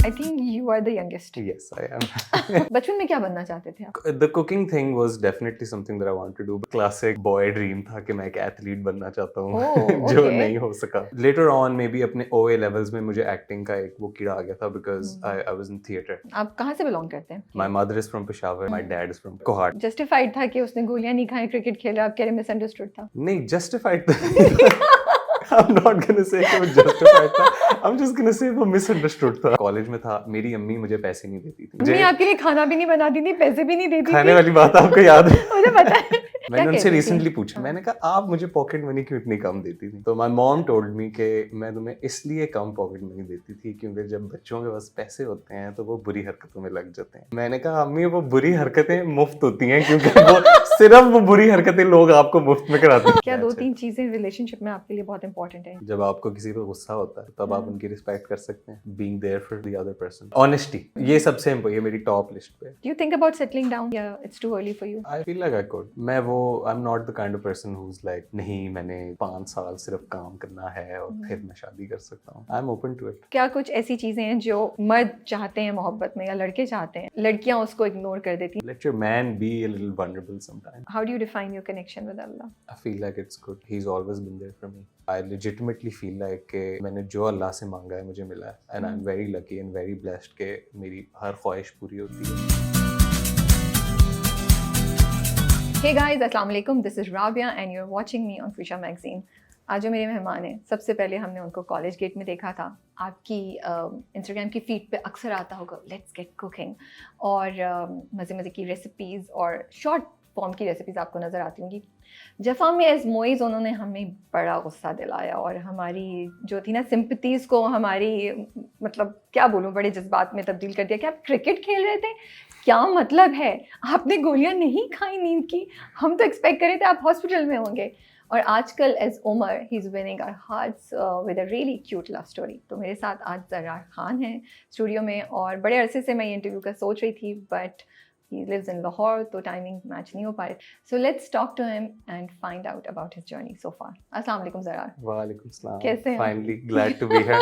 I think you are the youngest. Yes, I am. बचपन में क्या बनना चाहते थे आप? The cooking thing was definitely something that I wanted to do. Classic boy dream था कि मैं एक athlete बनना चाहता हूँ Oh, जो okay. नहीं हो सका. Later on maybe अपने OA levels में मुझे acting का एक वो कीड़ा आ गया था because I was in theatre. आप कहाँ से belong करते हैं? My mother is from Peshawar, my dad is from Kohat. Justified था कि उसने गोलियां नहीं खाई, क्रिकेट खेला, आप कह रहे misunderstood था. नहीं, justified था. I'm not gonna say कि वो justified था. I'm just gonna say वो misunderstood था. College में था, मेरी अम्मी मुझे पैसे नहीं देती थी. मैं आपके लिए खाना भी नहीं बनाती थी, पैसे भी नहीं देती खाने थी. वाली बात आपको याद है? मुझे पता है. मैंने क्या उनसे कहती थी? रिसेंटली पूछा, मैंने कहा आप मुझे पॉकेट मनी क्यों इतनी कम देती थी? तो माय मॉम टोल्ड मी कि मैं तुम्हें इसलिए कम पॉकेट मनी देती थी क्योंकि जब बच्चों के पास पैसे होते हैं तो वो बुरी हरकतों में लग जाते हैं. मैंने कहा अम्मी वो बुरी हरकतें मुफ्त होती हैं क्योंकि वो सिर्फ वो बुरी हरकतें लोग आपको मुफ्त में कराते हैं. क्या 2-3 चीजें रिलेशनशिप में आपके लिए बहुत इंपॉर्टेंट है? जब आपको किसी पे गुस्सा होता है तब आप उनकी रिस्पेक्ट कर सकते हैं. Being there for the other person. Honesty, ये सबसे ये मेरी टॉप लिस्ट पे. Do you think about settling down? Yeah, it's too early for you. I feel like I could. मैं वो I'm not the kind of person who's like नहीं मैंने 5 साल सिर्फ काम करना है और फिर मैं शादी कर सकता हूँ. I'm open to it. क्या कुछ ऐसी चीजें हैं जो मर्द चाहते हैं मोहब्बत में या लड़के चाहते हैं, लड़कियां उसको इग्नोर कर देती हैं? Let your man be a little vulnerable sometimes. How do you define your connection with Allah? I feel like it's good. He's always been there for me. I legitimately feel like कि मैंने जो अल्लाह से मांगा है मुझे मिला है. And I'm very lucky and very blessed कि मेरी हर ख्वाहिश पूरी होती है. Hey guys, अस्सलाम वालेकुम. This is Rabia and you're watching me on Future Magazine. आज जो मेरे मेहमान हैं, सबसे पहले हमने उनको कॉलेज गेट में देखा था. आपकी इंस्टाग्राम की फीड पे अक्सर आता होगा लेट्स गेट कुकिंग और मज़े मज़े की रेसिपीज़ और शॉर्ट फॉर्म की रेसिपीज़ आपको नज़र आती होंगी. जफ़ा में एज मोइज़ उन्होंने हमें बड़ा गुस्सा दिलाया और हमारी जो थी ना सिंपथीज़ को हमारी मतलब क्या बोलूँ बड़े जज्बात में तब्दील कर दिया कि आप क्रिकेट खेल रहे थे. क्या मतलब है, आपने गोलियां नहीं खाई नींद की, हम तो एक्सपेक्ट कर रहे थे आप हॉस्पिटल में होंगे. और आजकल as Umar he is winning our hearts with a really cute love story. तो मेरे साथ आज ज़रार खान है स्टूडियो में और बड़े अरसे से मैं ये इंटरव्यू का सोच रही थी but he lives in Lahore तो टाइमिंग मैच नहीं हो पा रही. So let's talk to him and find out about his journey so far. अस्सलाम वालेकुम ज़रार. वालेकुम सलाम. कैसे हैं? Finally glad to be here.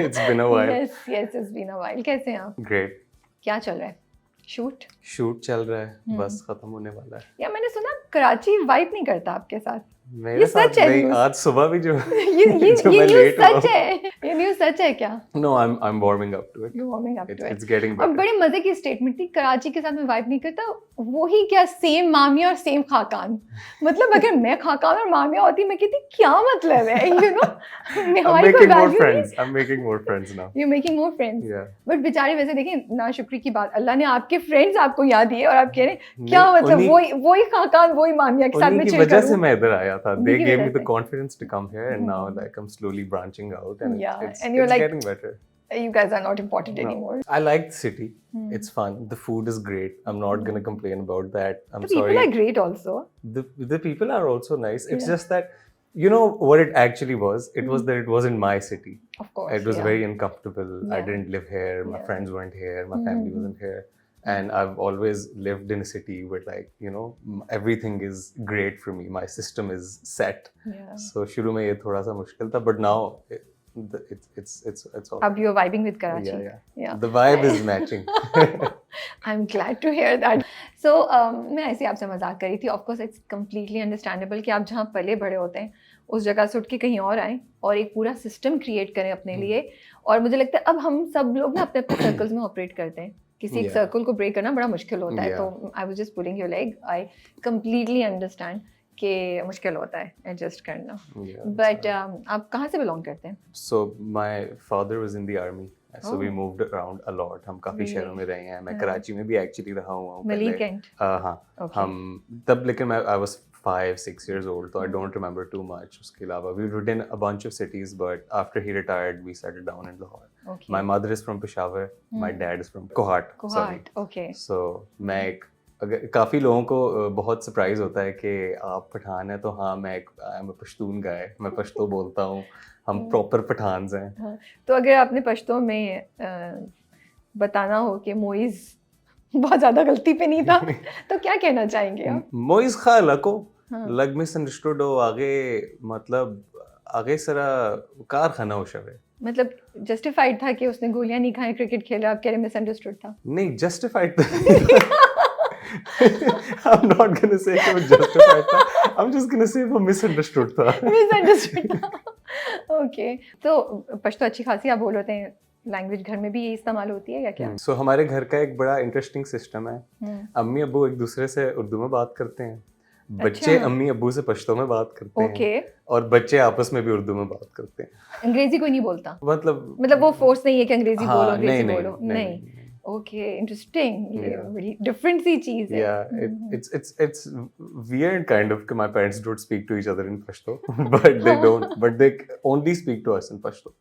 It's been a while. Yes, it's been a while. कैसे हैं आप? Great. क्या चल रहा है? शूट चल रहा है, बस खत्म होने वाला है. या मैंने सुना कराची वाइब नहीं करता आपके साथ. मेरे साथ नहीं, आज सुबह भी जो ये जो मैं न्यूज़ लेट हुआ. सच है, ये न्यूज़ सच है क्या? No, I'm warming up to it. You warming up to it. It's getting और better. बड़े मजे की स्टेटमेंट थी, कराची के साथ में वाइब नहीं करता. वही क्या सेम मामिया और सेम खाकान. मतलब अगर मैं खाकान और मामिया होती मैं कहती क्या मतलब है, you know? I'm making more friends. I'm making more friends now. You're making more friends. Yeah. But बेचारे वैसे देखें ना शुक्री की बात, अल्लाह ने आपके फ्रेंड्स आपको याद दिए और आप कह रहे हैं क्या मतलब वही खाकान वही मामिया के साथ में उन्हीं की चिल वजह से करूं. मैं इधर आया था. They उन्हीं की gave me वजह the से. confidence to come here and now like I'm slowly branching out and Yeah, it's and you're like- getting better. You guys are not important No. anymore. I like the city. It's fun. The food is great. I'm not gonna complain about that. I'm The people sorry. are great also. The people are also nice. It's Yeah. just that you know what it actually was. It was that it wasn't my city. Of course. It was yeah. very uncomfortable. I Yeah. didn't live here. My Yeah. friends weren't here. My family wasn't here. And I've always lived in a city where like, you know, everything is great for me. My system is set. Yeah. So शुरू में ये थोड़ा सा मुश्किल था, but now it's all. अब you're vibing with Karachi. Yeah. Yeah. The vibe is matching. I'm glad to hear that. So मैं ऐसे आपसे मजाक करी थी. Of course it's completely understandable कि आप जहाँ पले बड़े होते हैं उस जगह से उठ के कहीं और आएं और एक पूरा सिस्टम क्रिएट करें अपने लिए. और मुझे लगता है अब हम सब लोग ना अपने अपने सर्कल्स में ऑपरेट करते हैं. किसी एक Yeah. सर्कल को ब्रेक करना बड़ा मुश्किल होता है. Yeah. तो I was just pulling your leg. I completely understand कि मुश्किल होता है एडजस्ट करना. Yeah, it's but hard. आप कहाँ से बिलोंग करते हैं? So my father was in the army. So we Oh. moved around a lot. हम काफी Really? शहरों में रहे हैं. मैं हाँ. कराची में भी एक्चुअली रहा हुआ हूँ मलीक पहले. कैंट. हाँ. Okay. हम तब लेकिन मैं I was 5-6 years old, so I don't remember too much. उसके अलावा we lived in a bunch of cities, but after he retired, we settled down in Lahore. Okay. My mother is from Peshawar. My dad is from Kohat. Sorry. Kohat. Okay. So मैं एक अगर काफ़ी लोगों को बहुत surprise होता है कि आप पठान हैं. तो हाँ, मैं एक पश्तून गाय, मैं पश्तो बोलता हूँ. हम प्रॉपर पठान्स हैं. हाँ. तो अगर आपने पश्तो में बताना हो कि मोइज़ बहुत ज़्यादा गलती पे नहीं था तो क्या कहना चाहेंगे आप? मोइज़ खाला को हाँ. लग मिसअंडरस्टूड हो आगे मतलब आगे सरा कारखाना हो शवे. मतलब जस्टिफाइड था कि उसने गोलियां नहीं खाई, क्रिकेट खेला, आप कह रहे मिसअंडरस्टूड था? नहीं, जस्टिफाइड तो नहीं था। I'm not gonna say कि वो justified था, I'm just gonna say वो misunderstood था। मिसअंडरस्टूड था। ओके, तो पश्तो अच्छी खासी आप बोल रहे हैं, लैंग्वेज घर में भी ये इस्तेमाल होती है या क्या? सो हमारे घर का एक बड़ा इंटरेस्टिंग सिस्टम है। हम्म, अम्मी अब्बू एक दूसरे से उर्दू में बात करते हैं, बच्चे अच्छा, अम्मी अब्बू से पश्तो में बात करते हैं, ओके। और बच्चे आपस में भी उर्दू में बात करते हैं। अंग्रेजी कोई नहीं बोलता? मतलब मतलब वो फोर्स नहीं है कि अंग्रेजी बोलो, हाँ, अंग्रेजी नहीं बोलो? नहीं नहीं। नहीं। ओके, इंटरेस्टिंग, ये Yeah. बड़ी डिफरेंट सी चीज है। Yeah, it's weird kind of. My parents don't speak to each other in Pashto, but they only speak to us in Pashto.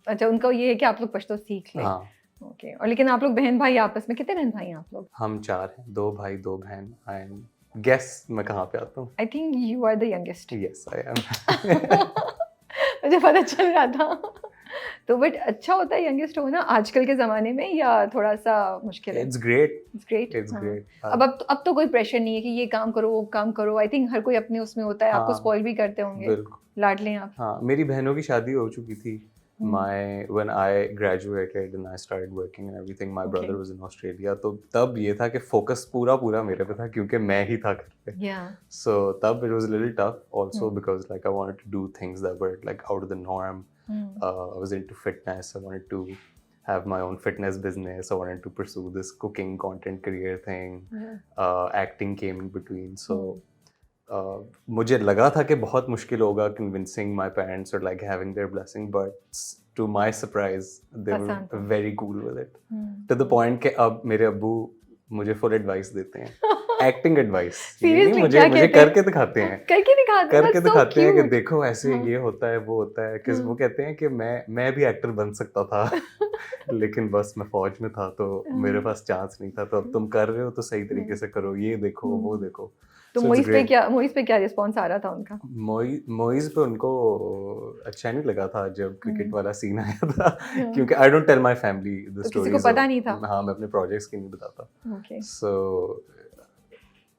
अच्छा, उनका ये है कि आप लोग पश्तो सीख लें। हाँ, ओके, और लेकिन आप लोग बहन भाई आपस में कितने बहन भाई हैं आप लोग? हम 4 हैं, 2 भाई 2 बहन। एंड गेस मैं कहाँ पे आता हूँ? I think you are the youngest. Yes, I am. मुझे पता चल रहा था। तो बट अच्छा होता है यंगेस्ट होना आजकल के ज़माने में, या थोड़ा सा मुश्किल है? It's great. It's great. It's great. अब तो कोई प्रेशर नहीं है कि ये काम करो वो काम करो। आई थिंक हर कोई अपने उसमें होता है। आपको हाँ, स्पॉइल भी करते होंगे, बिल्कुल। लाडले हैं आप। हाँ, मेरी बहनों की शादी हो चुकी थी। When I graduated and I started working and everything, my brother was in Australia. तो तब ये था कि फोकस पूरा मेरे पे था, क्योंकि मैं ही था घर पे। या So तब it was a little tough also because like I wanted to do things that were like out of the norm. I was into fitness. I wanted to have my own fitness business. I wanted to pursue this cooking content career thing. Acting came in between. So मुझे लगा था कि बहुत मुश्किल होगा convincing my parents or like having their blessing, but to my surprise they were आसान था। very cool with it. To the point कि अब मेरे अब्बू मुझे full advice देते हैं, acting advice। Seriously, मुझे क्या मुझे कहते हैं? करके दिखाते हैं, करके दिखाते हैं, करके that's so दिखाते हैं कि cute। देखो ऐसे हाँ। ये होता है वो होता है। कि वो कहते हैं कि मैं भी एक्टर बन सकता था लेकिन बस मैं फौज में था तो मेरे पास चांस नहीं था। तो अब तुम कर रहे हो तो सही तरीके से करो, ये देखो वो देखो। तो So it's मोइज पे क्या रिस्पॉन्स आ रहा था उनका? मोइज पे उनको अच्छा नहीं लगा था जब क्रिकेट वाला सीन आया था, क्योंकि I don't tell my family the तो किसी स्टोरीज। को पता नहीं था? हाँ, मैं अपने प्रोजेक्ट्स की नहीं बताता। ओके, सो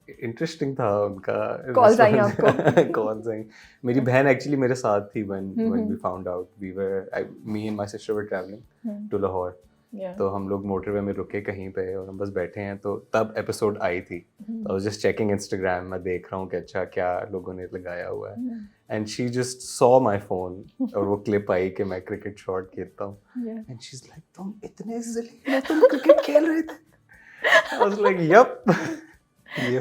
इंटरेस्टिंग था उनका। कॉल्स आई आपको? कॉल्स आई। मेरी बहन एक्चुअली मेरे साथ थी when we found out. Me and my sister were traveling to Lahore. तो हम लोग मोटरवे में रुके कहीं पे और हम बस बैठे हैं, तो तब एपिसोड आई थी। तो I was just checking Instagram, मैं देख रहा हूँ कि अच्छा क्या लोगों ने लगाया हुआ है। And she just saw my phone और वो क्लिप आई कि मैं क्रिकेट शॉट खेलता हूँ। एंड शी इज लाइक, तुम इतने जलील हो, तुम क्रिकेट खेल रहे थे? I was like yup.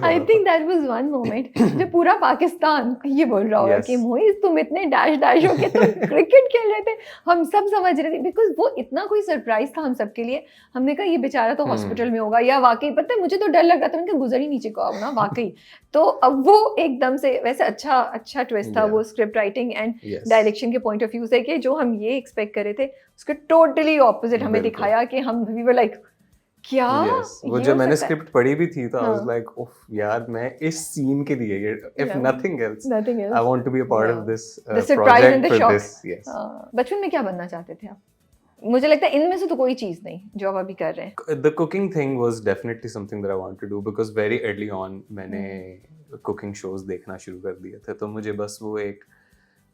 I think that was one moment जब पूरा पाकिस्तान ये बोल रहा होगा कि मोइज तुम इतने डैश हो के तुम क्रिकेट खेल रहे थे। हम सब समझ रहे थे बिकॉज वो इतना कोई सरप्राइज था हम सब के लिए। हमने कहा ये बेचारा तो हॉस्पिटल में होगा, या वाकई पता है मुझे तो डर लग रहा था, मैंने कहा गुजर ही नीचे को अब ना वाकई। तो अब वो एकदम से वैसे अच्छा ट्विस्ट था वो स्क्रिप्ट राइटिंग एंड डायरेक्शन के पॉइंट ऑफ व्यू से, कि जो हम ये एक्सपेक्ट कर रहे थे उसके टोटली ऑपोजिट हमें दिखाया कि हम वी वर लाइक क्या वो जब मैंने स्क्रिप्ट पढ़ी भी थी तो आई वाज लाइक उफ यार, मैं इस सीन के लिए if nothing else I want to be a part of this project for this. Yes. बचपन में क्या बनना चाहते थे आप? मुझे लगता है इनमें से तो कोई चीज नहीं जो आप अभी कर रहे हैं। The cooking thing was definitely something that I want to do because very early on मैंने कुकिंग शोज देखना शुरू कर दिए थे। तो मुझे बस वो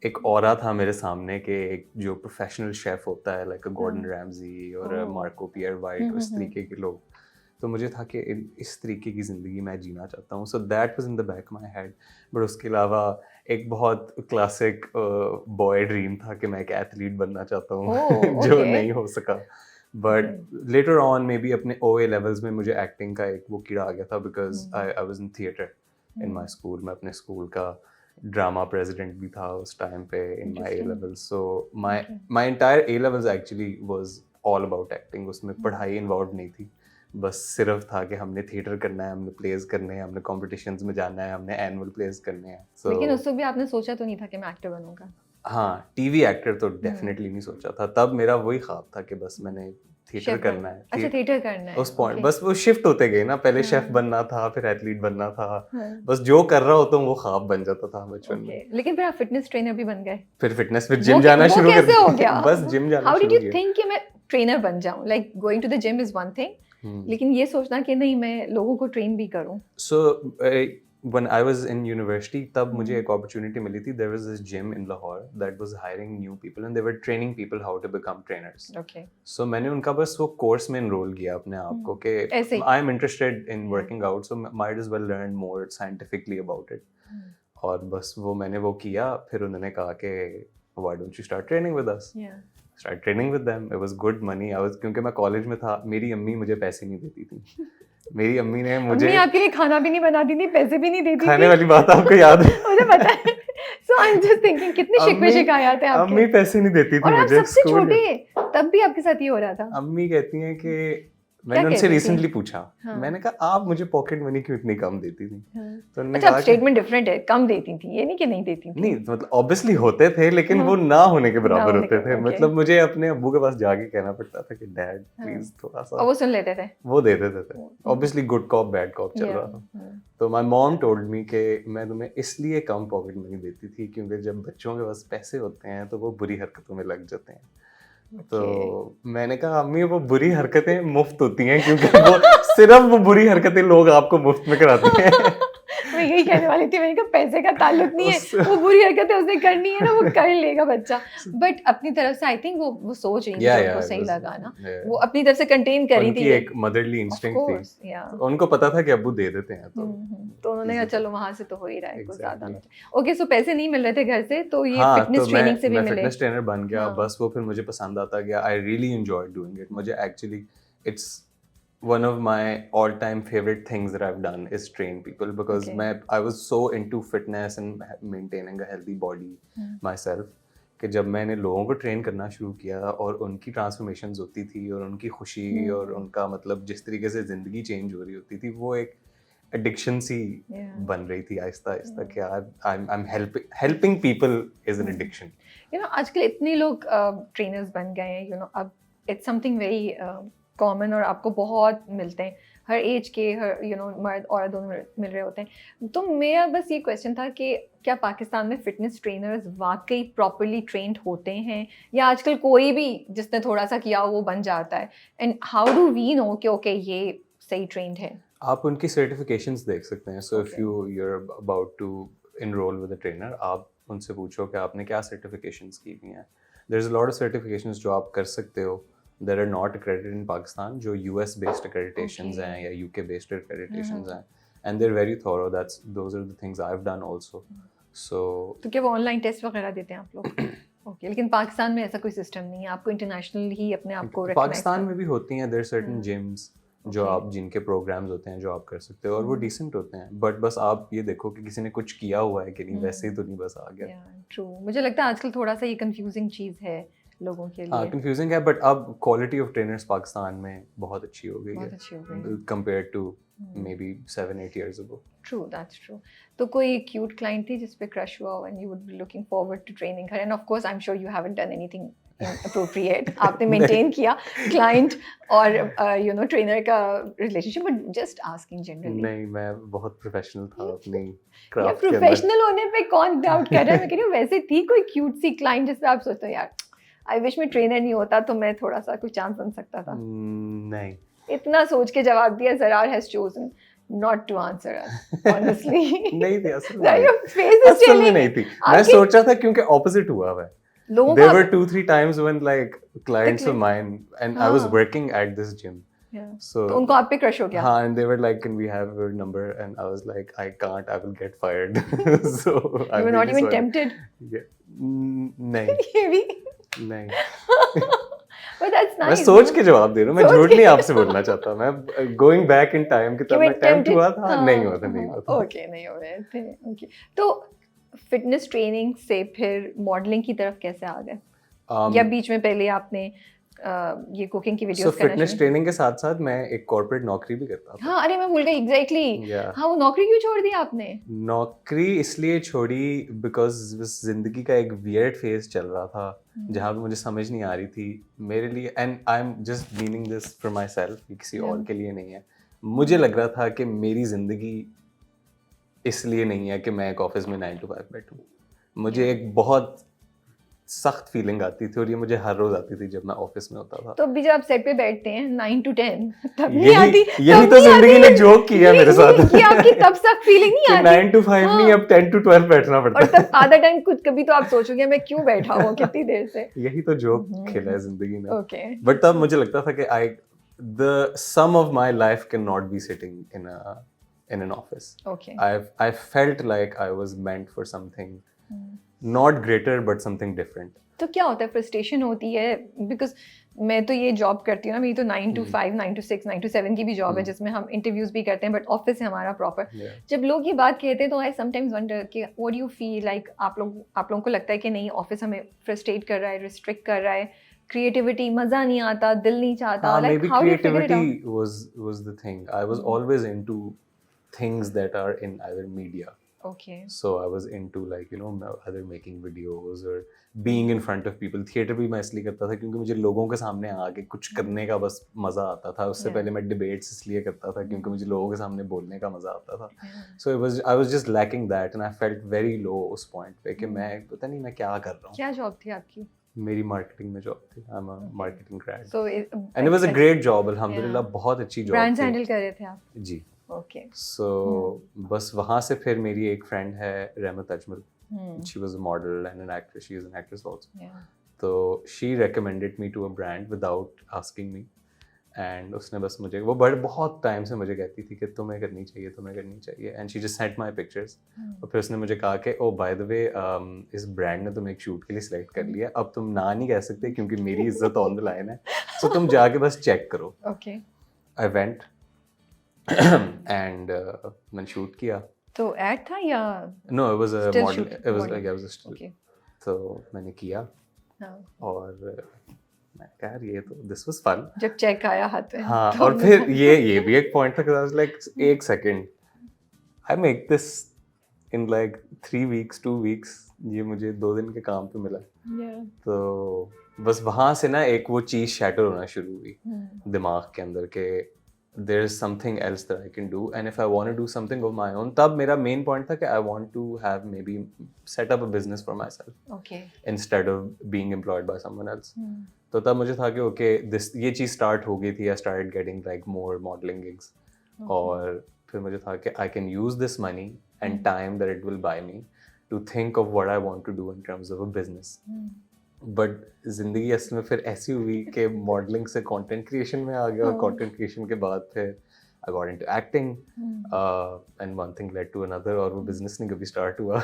एक ऑरा था मेरे सामने कि एक जो प्रोफेशनल शेफ होता है लाइक गॉर्डन रैमजी और मार्को पियर वाइट, उस तरीके के लोग। तो मुझे था कि इस तरीके की ज़िंदगी मैं जीना चाहता हूँ। So that was in the back my head. But उसके अलावा एक बहुत क्लासिक बॉय ड्रीम था कि मैं एक एथलीट बनना चाहता हूँ जो नहीं हो सका। But later on may be अपने OA लेवल्स में मुझे एक्टिंग का एक वो कीड़ा आ गया था because I was in theatre in my school. मैं अपने स्कूल का ड्रामा प्रेसिडेंट भी था उस टाइम पे in my A levels. So my entire A levels actually was all about acting. उसमें पढ़ाई इन्वॉल्व नहीं थी, बस सिर्फ था कि हमने थिएटर करना है, हमने प्लेस करने हैं, हमने कॉम्पिटिशन्स में जाना है, हमने एनुअल प्लेस करने हैं। So, लेकिन उस वक्त भी आपने सोचा तो नहीं था कि मैं एक्टर बनूंगा? हाँ, टीवी एक्टर तो डेफिनेटली नहीं सोचा था। तब मेरा वही ख्वाब था कि बस मैंने थिएटर करना है। अच्छा, थिएटर करना है। उस पॉइंट बस वो शिफ्ट होते गए ना, पहले शेफ बनना था, फिर एथलीट बनना था। बस जो कर रहा होता हूँ वो ख्वाब बन जाता था बचपन में। लेकिन फिर आप फिटनेस ट्रेनर भी बन गए? फिर फिटनेस, फिर जिम जाना शुरू कर दिया। हो गया? बस जिम जाना हाउ शुरू डिड किया। यू थिंक कि मैं ट्रेनर बन जाऊं? Like going to the gym is one thing, लेकिन ये सोचना कि नहीं मैं लोगों को ट्रेन भी करूं। सो when I was in university, तब मुझे हम्म, एक opportunity मिली थी. There was this gym in Lahore that was hiring new people and they were training people how to become trainers. Okay So मैंने उनका बस वो course में enroll किया अपने आप को कि ऐसे ही I'm interested in Yeah. working out, so might as well learn more scientifically about it. हम्म, और बस वो मैंने वो किया. फिर उन्होंने कहा कि why don't you start training with us? yeah. Started training with them. It was good money. I was क्योंकि मैं कॉलेज में था. मेरी अम्मी मुझे पैसे नहीं देती थी. मेरी अम्मी ने मुझे अम्मी आपके लिए खाना भी नहीं बनाती थी, पैसे भी नहीं देती खाने थी। वाली बात आपको याद है? मुझे पता है। सो आई एम जस्ट थिंकिंग कितने शिकवे अम्मी शिकायत है अम्मी आपके। पैसे नहीं देती थी और आप मुझे सबसे स्कूल में. छोटे, तब भी आपके साथ ये हो रहा था। अम्मी कहती हैं कि क्या मैंने उनसे कहती थी? रिसेंटली पूछा. हाँ। मैंने कहा आप मुझे पॉकेट मनी क्यों इतनी कम देती थी? हाँ। तो उन्होंने अच्छा, कहा कि स्टेटमेंट डिफरेंट है, कम देती थी, ये नहीं कि नहीं देती थी। नहीं मतलब ऑब्वियसली होते थे लेकिन हाँ। वो ना होने के ना बराबर होने के होते थे. okay. मतलब मुझे अपने अब्बू के पास जाके कहना पड़ता था कि डैड हाँ। प्लीज थोड़ा और सा. वो सुन लेते थे। वो दे देते थे. Obviously good cop bad cop चल Yeah. रहा था. हम्म, तो माय मॉम टोल्ड मी कि मैं तुम्हें इसलिए कम पॉकेट मनी देती थी क्योंकि जब बच्चों के पास पैसे होते हैं तो वो बुरी हरकतों में लग जाते हैं. तो मैंने कहा अम्मी वो बुरी हरकतें मुफ्त होती हैं क्योंकि वो सिर्फ वो बुरी हरकतें लोग आपको मुफ्त में कराते हैं. मैं यही कहने वाली थी, मैंने कहा पैसे का ताल्लुक नहीं है, उस- वो बुरी हरकतें उसने करनी है ना, वो कर लेगा बच्चा। बट अपनी तरफ से आई थिंक वो सोच रही थी, Yeah, जो yeah, उनको it सही was- लगा ना, yeah. वो अपनी तरफ से कंटेन करी उनकी थी। एक मदरली Of इंस्टिंक्ट थी. course, yeah. उनको पता था कि अब्बू दे देते हैं तो तो उन्होंने कहा easy चलो वहां से तो हो ही रहा है, कुछ ज्यादा Exactly. नहीं। ओके, सो पैसे नहीं मिल रहे थे घर से, तो ये हाँ फिटनेस तो ट्रेनिंग से भी मैं मिले। फिटनेस ट्रेनर बन गया. हाँ। बस वो फिर मुझे पसंद आता गया. I really enjoy doing it. मुझे actually it's one of my all-time favorite things that I've done is train people because Okay. I was so into fitness and maintaining a healthy body myself कि जब मैंने लोगों को train करना शुरू किया और उनकी ट्रांसफॉर्मेशंस होती थी और उनकी खुशी और उनका मतलब जिस तरीके से ज़िंदगी चेंज हो रही होती थी वो एक एडिक्शन सी Yeah. बन रही थी आहिस्ता आहिस्ता कि यार I'm helping people is an addiction. You know आजकल इतने लोग ट्रेनर्स बन गए हैं, यू नो अब इट्स समथिंग वेरी कॉमन और आपको बहुत मिलते हैं, हर एज के, हर यू नो मर्द औरत दोनों मिल रहे होते हैं। तो मेरा बस ये क्वेश्चन था कि क्या पाकिस्तान में फिटनेस ट्रेनर्स वाकई प्रॉपरली ट्रेंड होते हैं या आजकल कोई भी जिसने थोड़ा सा किया वो बन जाता है, and how do we know कि ओके ये सही ट्रेंड है? आप उनकी सर्टिफिकेशंस देख सकते हैं. So if Okay. you're about to enroll with a trainer, आप उनसे पूछो कि आपने क्या सर्टिफिकेशंस की हुई हैं. there's a lot of certifications जो आप कर सकते हो that are not accredited in Pakistan, जो US based accreditations Okay. हैं या UK based accreditations हैं, and they're very thorough. Those are the things I've done also. So तो क्या वो ऑनलाइन टेस्ट वगैरह देते हैं आप लोग? ओके, लेकिन पाकिस्तान में ऐसा कोई सिस्टम नहीं है, आपको इंटरनेशनल ही अपने आप को पाकिस्तान में भी होती हैं. there are certain gyms जो Okay. आप जिनके प्रोग्राम्स होते हैं जो आप कर सकते हो और वो डिसेंट होते हैं. बट बस आप ये देखो कि किसी ने कुछ किया हुआ है कि नहीं, वैसे ही तो नहीं बस आ गया. ट्रू, मुझे लगता है आजकल थोड़ा सा ये कंफ्यूजिंग चीज़ है लोगों के हाँ लिए। कंफ्यूजिंग है बट अब क्वालिटी ऑफ ट्रेनर्स पाकिस्तान में बहुत अच्छी हो गई बहुत है अच्छी हो गई। Compared to maybe 7-8 years ago. True, that's true. तो कोई क्यूट क्लाइंट थी जिस पे क्रश हुआ and you would be looking forward to training her, and of course I am sure you haven't done anything inappropriate, आपने maintain किया client और you know trainer का relationship, but just asking generally. नहीं मैं बहुत professional था अपनी या क्राफ्ट के अंदर. प्रोफेशनल होने पे कौन डाउट कर रहा है? मैं कह रही हूँ वैसे थी कोई क्यूट सी क्लाइंट जिस पे आप सोचते हो यार आई विश मैं ट्रेनर नहीं होता तो मैं थोड़ा सा कुछ चांस बन सकता था? नहीं इतना सोच के जवाब दिया, Zarar has chosen not to answer us honestly. नहीं थी असल Your में. face is असल में telling नहीं थी. मैं आपके- सोचा था क्योंकि ऑपोजिट हुआ है. लोगों There का were 2-3 times when like clients of mine and I was हाँ. working at this gym. Yeah. So तो उनको आप पे क्रश हो गया? हाँ, and they were like, "Can we have your number?" And I was like, "I can't. I will get fired." So You were not even tempted? Yeah. नहीं, ये भी? नहीं. But that's मैं nice. सोच के जवाब दे रहा हूँ. मैं सोच झूठ के- नहीं आपसे बोलना चाहता. मैं going back in time कि You तब were मैं tempt tempted? हुआ था. हाँ, नहीं हुआ था, नहीं हुआ था. ओके, नहीं हो रहे थे। ओके, तो फिटनेस ट्रेनिंग से फिर मॉडलिंग की तरफ कैसे आ गए? या बीच में पहले आपने ये कुकिंग की So वीडियोस करना fitness शुरू? training के साथ साथ मैं एक corporate नौकरी भी करता था. हाँ, अरे मैं भूल गई एग्जैक्टली। Yeah. हाँ, वो नौकरी क्यों छोड़ दी आपने? नौकरी इसलिए छोड़ी बिकॉज बस जिंदगी का एक वियर्ड फेज चल रहा था जहाँ पे मुझे समझ नहीं आ रही थी मेरे लिए. And I am just meaning this for my self, किसी और के लिए नहीं है. मुझे लग रहा था कि मेरी जिंदगी इसलिए नहीं है कि मैं एक ऑफिस में 9 to 5 बैठूं. मुझे एक बहुत सख्त फीलिंग आती थी और ये मुझे हर रोज आती थी जब मैं ऑफिस में होता था। तो अभी जब आप सेट पे बैठते हैं 9 to 10 तब नहीं यही आती, यही तब तो नहीं जिंदगी आती। ने जोक किया मेरे साथ ये आपकी तब तक फीलिंग नहीं कि आती 9 to 5 नहीं, हाँ। अब 10 to 12 बैठना और पड़ता तब आधा टाइम कुछ कभी तो आप सोचोगे मैं क्यों बैठा हूँ कितनी देर से। यही तो जोक खेला है जिंदगी में। ओके बट तब मुझे लगता था कि the sum of my life cannot be sitting in an office. Okay I felt like I was meant for something not greater but something different. तो क्या होता है, फ्रस्ट्रेशन होती है? बिकॉज मैं तो ये जॉब करती हूँ ना, मेरी तो 9 to 5 9 to 6 9 to 7 की भी जॉब है जिसमें हम इंटरव्यूज भी करते हैं, बट ऑफिस है हमारा प्रॉपर। Yeah. जब लोग ये बात कहते हैं तो आई समटाइम्स वंडर कि what do you feel like, आप लोगों को लगता है कि नहीं ऑफिस हमें फ्रस्ट्रेट कर रहा है, रिस्ट्रिक्ट कर रहा है, क्रिएटिविटी मजा नहीं आता, दिल नहीं चाहता, like Maybe how do you figure it creativity out? was the thing. I was always into things that are in either media. Okay So I was into like either making videos or being in front of people. Theatre भी मैं इसलिए करता था क्योंकि मुझे लोगों के सामने आके कुछ करने का बस मजा आता था। उससे पहले मैं डिबेट्स इसलिए करता था क्योंकि मुझे लोगों के सामने बोलने का मजा आता था। So I was just lacking that and I felt very low उस पॉइंट पे कि मैं पता नहीं मैं क्या कर रहा हूँ। क्या जॉब थी आपकी? मेरी मार्केटिंग में जॉब थी। I'm a marketing grad. So And it was a great job. अल्हम्दुलिल्लाह बहुत अच्छी जॉब ब्रांड्स थी। हैंडल कर रहे थे आप? जी। ओके So बस वहाँ से फिर मेरी एक फ्रेंड है रहमत Ajmal. She was a model and an actress. She is an actress also. या तो she recommended me to a brand without asking me. And उसने बस मुझे वो बहुत टाइम से मुझे कहती थी कि तुम्हें करनी चाहिए and she just sent my pictures. और फिर उसने मुझे कहा कि oh by the way इस ब्रांड ने तुम्हें एक शूट के लिए सिलेक्ट कर लिया, अब तुम ना नहीं कह सकते क्योंकि मेरी इज्जत ऑन द लाइन है, so तुम जाके बस चेक करो। ओके I went and मैंने शूट किया। तो एड था या? No, it was a Still model. shoot, It was model. yeah, it was a still. Okay तो मैंने किया हाँ, और मैं कहा यार ये तो this was fun. जब चेक आया हाथ में हाँ तो और फिर ये भी एक पॉइंट था कि I was like एक second I make this in like 3 weeks 2 weeks, ये मुझे 2 दिन के काम पे मिला। Yeah. तो बस वहाँ से ना एक वो चीज़ शैटर होना शुरू हुई दिमाग के अंदर के there is something else that I can do and if I want to do something of my own, तब मेरा मेन पॉइंट था कि I want to have maybe set up a business for myself okay instead of being employed by someone else. तो तब मुझे था कि okay ये चीज़ स्टार्ट हो गई थी, I started getting like more modeling gigs और फिर मुझे था कि I can use this money and time that it will buy me to think of what I want to do in terms of a business. But जिंदगी असल में फिर ऐसी हुई कि मॉडलिंग से कंटेंट क्रिएशन में आ गया और कंटेंट क्रिएशन के बाद फिर I got into acting and one thing led to another और वो बिजनेस नहीं कभी स्टार्ट हुआ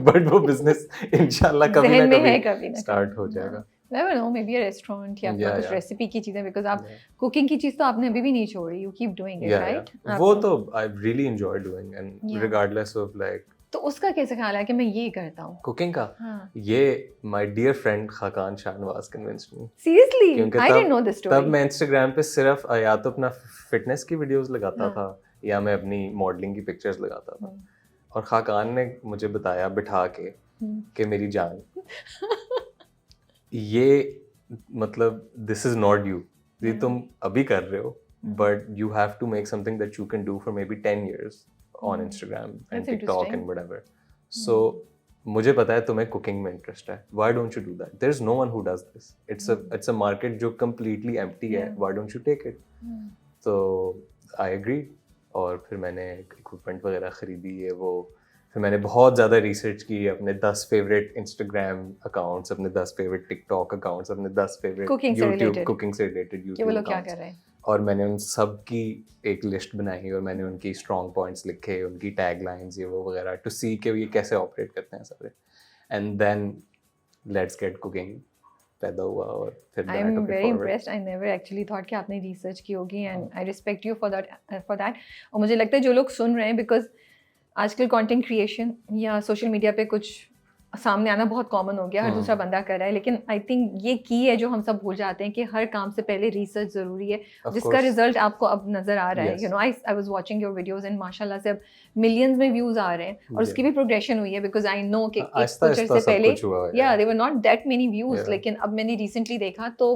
बट वो बिजनेस इंशाल्लाह कभी ज़हन ना में है, कभी ना स्टार्ट कभी। हो जाएगा। Never know, may be a restaurant या Yeah, कुछ yeah. रेसिपी की चीजें, बिकॉज आप कुकिंग की चीज तो आपने अभी भी नहीं छोड़ी, you keep doing it, Yeah, right? yeah. वो तो आई really enjoy doing and Yeah. Regardless of like तो उसका कैसे ख्याल है कि मैं ये करता हूँ? कुकिंग का हाँ, ये my dear friend Khaqan Shahnawaz convinced me seriously क्योंकि आई डिडंट नो दिस तब स्टोरी। मैं इंस्टाग्राम पे सिर्फ या तो अपना फिटनेस की वीडियोस लगाता हाँ। था या मैं अपनी मॉडलिंग की पिक्चर्स लगाता था और खाकान ने मुझे बताया बिठा के कि मेरी जान ये मतलब दिस इज नॉट यू, ये तुम अभी कर रहे हो but you have to make something that you can do for maybe 10 years on Instagram and That's TikTok interesting. and whatever. So मुझे पता है तुम्हें कुकिंग में इंटरेस्ट है, why don't you do that? There's no one who does this. It's a market जो completely empty है, why don't you take it? So I agreed और फिर मैंने इक्विपमेंट वगैरह खरीदी है वो, फिर मैंने बहुत ज़्यादा रिसर्च की, अपने 10 फेवरेट इंस्टाग्राम अकाउंट्स, अपने 10 फेवरेट टिकटॉक अकाउंट्स, अपने 10 फेवरेट Cooking से related. कुकिंग से रिलेटेड कि वो यूट्यूब लोग क्या कर रहे हैं? और मैंने उन सब की एक लिस्ट बनाई और मैंने उनकी स्ट्रॉन्ग पॉइंट्स लिखे, उनकी टैग लाइन्स ये वो वगैरह टू सी के ये कैसे ऑपरेट करते हैं सारे, and then let's get cooking पैदा हुआ और फिर I am very impressed, I never actually thought कि आपने रिसर्च की होगी and I respect you for that. और मुझे लगता है जो लोग सुन रहे हैं, बिकॉज आजकल कंटेंट क्रिएशन या सोशल मीडिया पे कुछ सामने आना बहुत कॉमन हो गया, हर दूसरा बंदा कर रहा है, लेकिन आई थिंक ये की है जो हम सब भूल जाते हैं कि हर काम से पहले रिसर्च ज़रूरी है, जिसका रिजल्ट आपको अब नज़र आ रहा है। You know, I was watching your videos and माशाल्लाह से अब मिलियंस में व्यूज आ रहे हैं और उसकी भी प्रोग्रेशन हुई है, बिकॉज आई नो कि एक पिक्चर से पहले या they were not that many views, लेकिन अब मैंने रिसेंटली देखा तो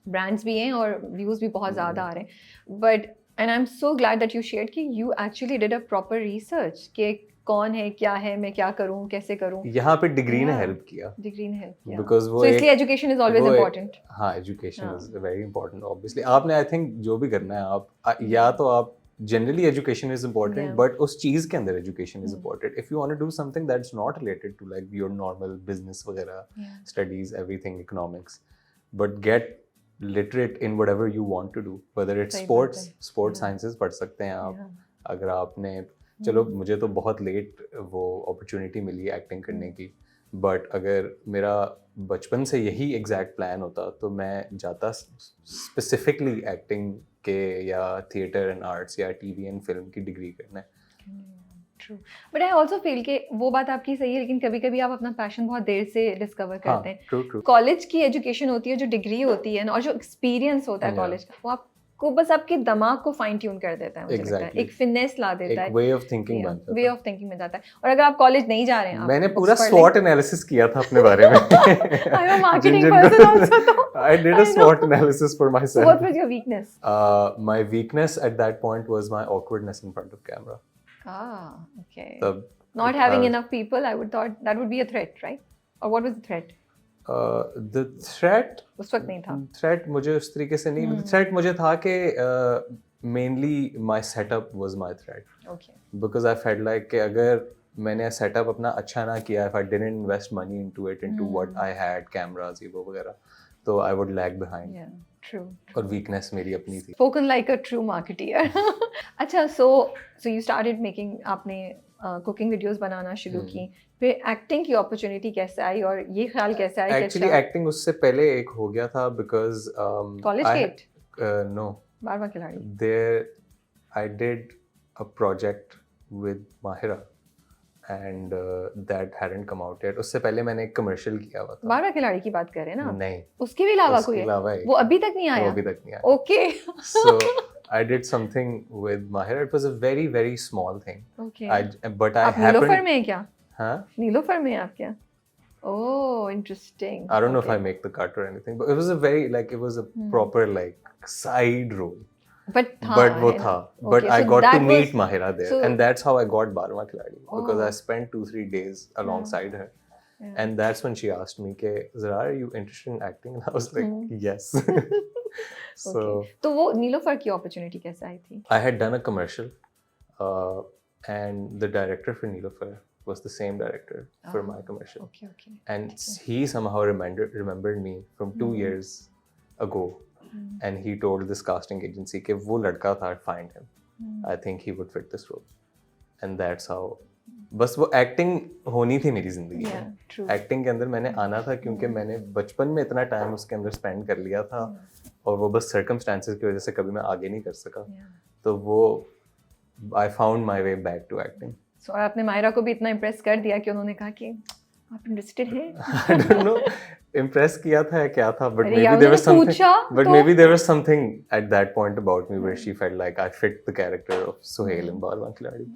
ब्रांड्स भी हैं और व्यूज भी बहुत ज़्यादा आ रहे हैं। But and I am so glad that you shared कि you actually did a proper research कि कौन है, क्या है, मैं क्या करूँ, कैसे करूँ. यहाँ पे डिग्री ने Yeah. हेल्प किया डिग्री ने हेल्प किया. बिकॉज वो So इसलिए एजुकेशन इज ऑलवेज वो एक- इम्पोर्टेंट. हाँ एजुकेशन हाँ. Is very important obviously. आपने आई थिंक जो भी करना है आप या तो आप generally education is important Yeah. But उस चीज के अंदर education is Hmm. Important. If you want to do something that's not related to like your normal business वगैरह Yeah. studies everything economics but get literate in whatever you want to do whether it's सही बात sports है. sports Yeah. sciences पढ़ सकते हैं आप. Yeah. अगर आपने चलो Hmm. मुझे तो बहुत लेट वो अपॉर्चुनिटी मिली एक्टिंग करने Hmm. की बट अगर मेरा बचपन से यही एग्जैक्ट प्लान होता तो मैं जाता स्पेसिफिकली एक्टिंग के या थिएटर एंड आर्ट्स या टीवी एंड फिल्म की डिग्री करने. True. But I also feel कि वो बात आपकी सही है, लेकिन कभी कभी आप अपना पैशन बहुत देर से डिस्कवर हाँ करते हैं. True true. कॉलेज की एजुकेशन होती है, जो डिग्री होती है ना, और जो एक्सपीरियंस होता है Yeah. कॉलेज का, वो आपको बस आपके दिमाग को फाइन ट्यून कर देता है. मुझे लगता है Exactly. एक फिनेस ला देता एक है, वे ऑफ थिंकिंग बन जाता वे है. ऑफ थिंकिंग में जाता है. और अगर आप कॉलेज नहीं जा रहे हैं, आप मैंने books पूरा पढ़ SWOT एनालिसिस किया था अपने बारे में. I'm a marketing जिन-जिन को- person also, तो I did a I know. SWOT analysis for myself. what was your weakness? My weakness at that point was my awkwardness in front of camera. Okay. तब Not having uh, enough people, I would thought that would be a threat, right? Or what was the threat? the threat उस वक्त नहीं था. threat मुझे उस तरीके से नहीं. threat मुझे था कि mainly my setup was my threat Okay. because I felt like कि अगर मैंने setup अपना अच्छा ना किया, if I didn't invest money into it, into what I had, cameras ये वो वगैरह, तो I would lag behind. Yeah. True. और weakness मेरी अपनी थी. Spoken like a true marketeer. अच्छा, so you started making, आपने कुकिंग वीडियोस बनाना शुरू की, फिर एक्टिंग की अपॉर्चुनिटी कैसे आई और ये ख्याल कैसे आया कि Actually अच्छा acting उससे पहले एक हो गया था because college I- gate no, बारहवां खिलाड़ी. there I did a project with Mahira and that hadn't come out yet. उससे पहले मैंने एक कमर्शियल किया हुआ था. बारहवां खिलाड़ी की बात कर रहे हैं ना आप? नहीं, उसके भी अलावा उसके कोई है? अलावा एक वो अभी तक नहीं वो आया? अभी तक नहीं आया. Okay. So I did something with Mahira. It was a very very small thing. Okay. But I आप नीलोफर happened. में हैं क्या? Huh? नीलोफर में हैं आप क्या? Oh, interesting. I don't know if I Okay. make the cut or anything, but it was a very like it was a proper like side role. But था, But वो है ना? था. But Okay, I so got to that meet was- Mahira there, so- and that's how I got Barwa Khiladi because I Oh. spent 2-3 days alongside her, Yeah. and that's when she asked me, "Ke Zara, are you interested in acting?" And I was like, "Yes." So Okay. तो वो नीलोफर की opportunity कैसे आई थी? I had done a commercial, and the director for Neelofar was the same director for my commercial, okay okay. and he somehow remembered me from 2 years ago, and he told this casting agency कि वो लड़का था, find him. I think he would fit this role, and that's how. बस वो acting होनी थी मेरी जिंदगी Yeah, में. true. एक्टिंग के अंदर मैंने आना था क्योंकि मैंने बचपन में इतना टाइम उसके अंदर स्पेंड कर लिया था, और वो बस सर्कमस्टेंसेस की वजह से कभी मैं आगे नहीं कर सका. Yeah. तो वो I found my way back to acting. So, और आपने मायरा को भी इतना इम्प्रेस कर दिया कि उन्होंने कहा कि आप इंटरेस्टेड हैं? I don't know impress किया था या क्या था, but अरे maybe यार, there was उन्होंने something, पूछा but तो- maybe there was something at that point about me where she felt like I fit the character of Suhail in Barwan Khiladi.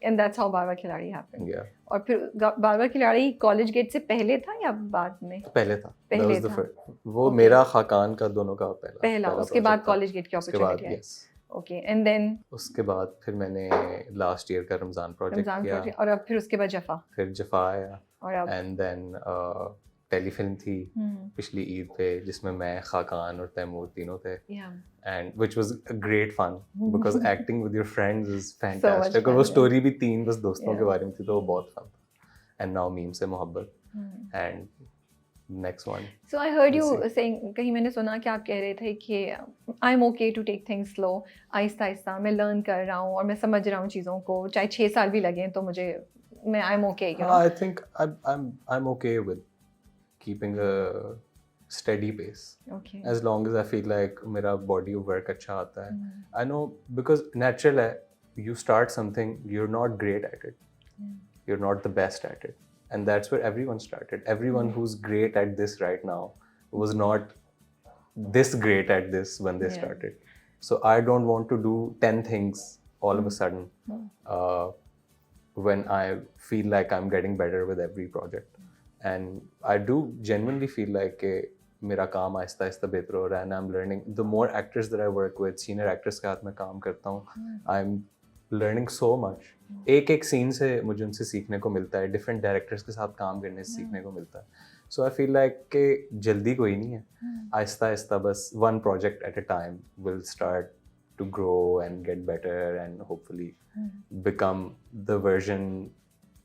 And that's how बारहवां खिलाड़ी happened. Yeah, और फिर बारहवां खिलाड़ी college gate से पहले था या बाद में? पहले था. That पहले was the था. first. वो Okay. मेरा खाकान का दोनों का पहला, उसके project बाद था. कॉलेज गेट की उसके बाद अपॉर्चुनिटी आई. yes. ओके. एंड देन उसके बाद फिर मैंने लास्ट ईयर का रमजान प्रोजेक्ट रमजान किया, प्रोजेक्ट, और अब फिर उसके बाद जफा, फिर जफा आया, और अब एंड देन टेलीफिल्म थी पिछली ईद पे जिसमें मैं खाकान और तैमूर तीनों थे, या and which was a great fun because acting with your friends is much fantastic. और fun, वो yeah. स्टोरी भी 3 बस दोस्तों के Yeah. बारे में थी, तो वो बहुत फन था. And now मीम से मोहब्बत, and next one. So I heard you Let's saying, कहीं मैंने सुना कि आप कह रहे थे कि I am okay to take things slow, आहिस्ता आहिस्ता मैं लर्न कर रहा हूँ और मैं समझ रहा हूँ चीज़ों को, चाहे 6 साल भी लगें तो मुझे, मैं आई am okay, you know. I think I'm okay with keeping a steady pace okay. as long as I feel like मेरा body of work अच्छा आता है. I know because natural है, you start something, you're not great at it, you're not the best at it, and that's where everyone started. Everyone who's great at this right now was not this great at this when they Yeah. started. So I don't want to do 10 things all of a sudden when I feel like I'm getting better with every project. And I do genuinely feel like कि मेरा काम आहिस्ता आहिस्ता बेहतर हो रहा है, and I'm learning. The more actors that I work with, senior actors के साथ मैं काम करता हूँ, I'm learning so much. एक एक सीन से मुझे उनसे सीखने को मिलता है, डिफरेंट डायरेक्टर्स के साथ काम करने से सीखने को मिलता है. सो आई फील लाइक कि जल्दी कोई नहीं है, आहिस्ता आहिस्ता बस one project at a time will start to grow and get better and hopefully become the version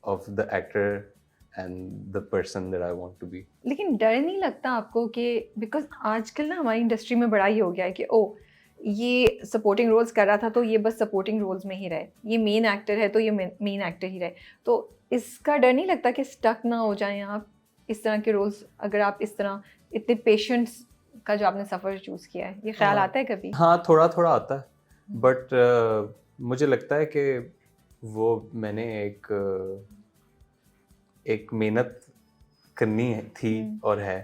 of the actor and the person that I want to be. लेकिन डर नहीं लगता आपको कि बिकॉज आजकल ना हमारी इंडस्ट्री में बड़ा ही हो गया है कि ओ ये सपोर्टिंग रोल्स कर रहा था तो ये बस सपोर्टिंग रोल्स में ही रहे, ये मेन एक्टर है तो ये मेन एक्टर ही रहे, तो इसका डर नहीं लगता कि स्टक ना हो जाएं आप इस तरह के रोल्स, अगर आप इस तरह इतने पेशेंट्स का जो आपने सफ़र चूज़ किया है, ये ख्याल आता है कभी? हाँ, थोड़ा थोड़ा आता है, बट मुझे लगता है कि वो मैंने एक मेहनत करनी थी और है,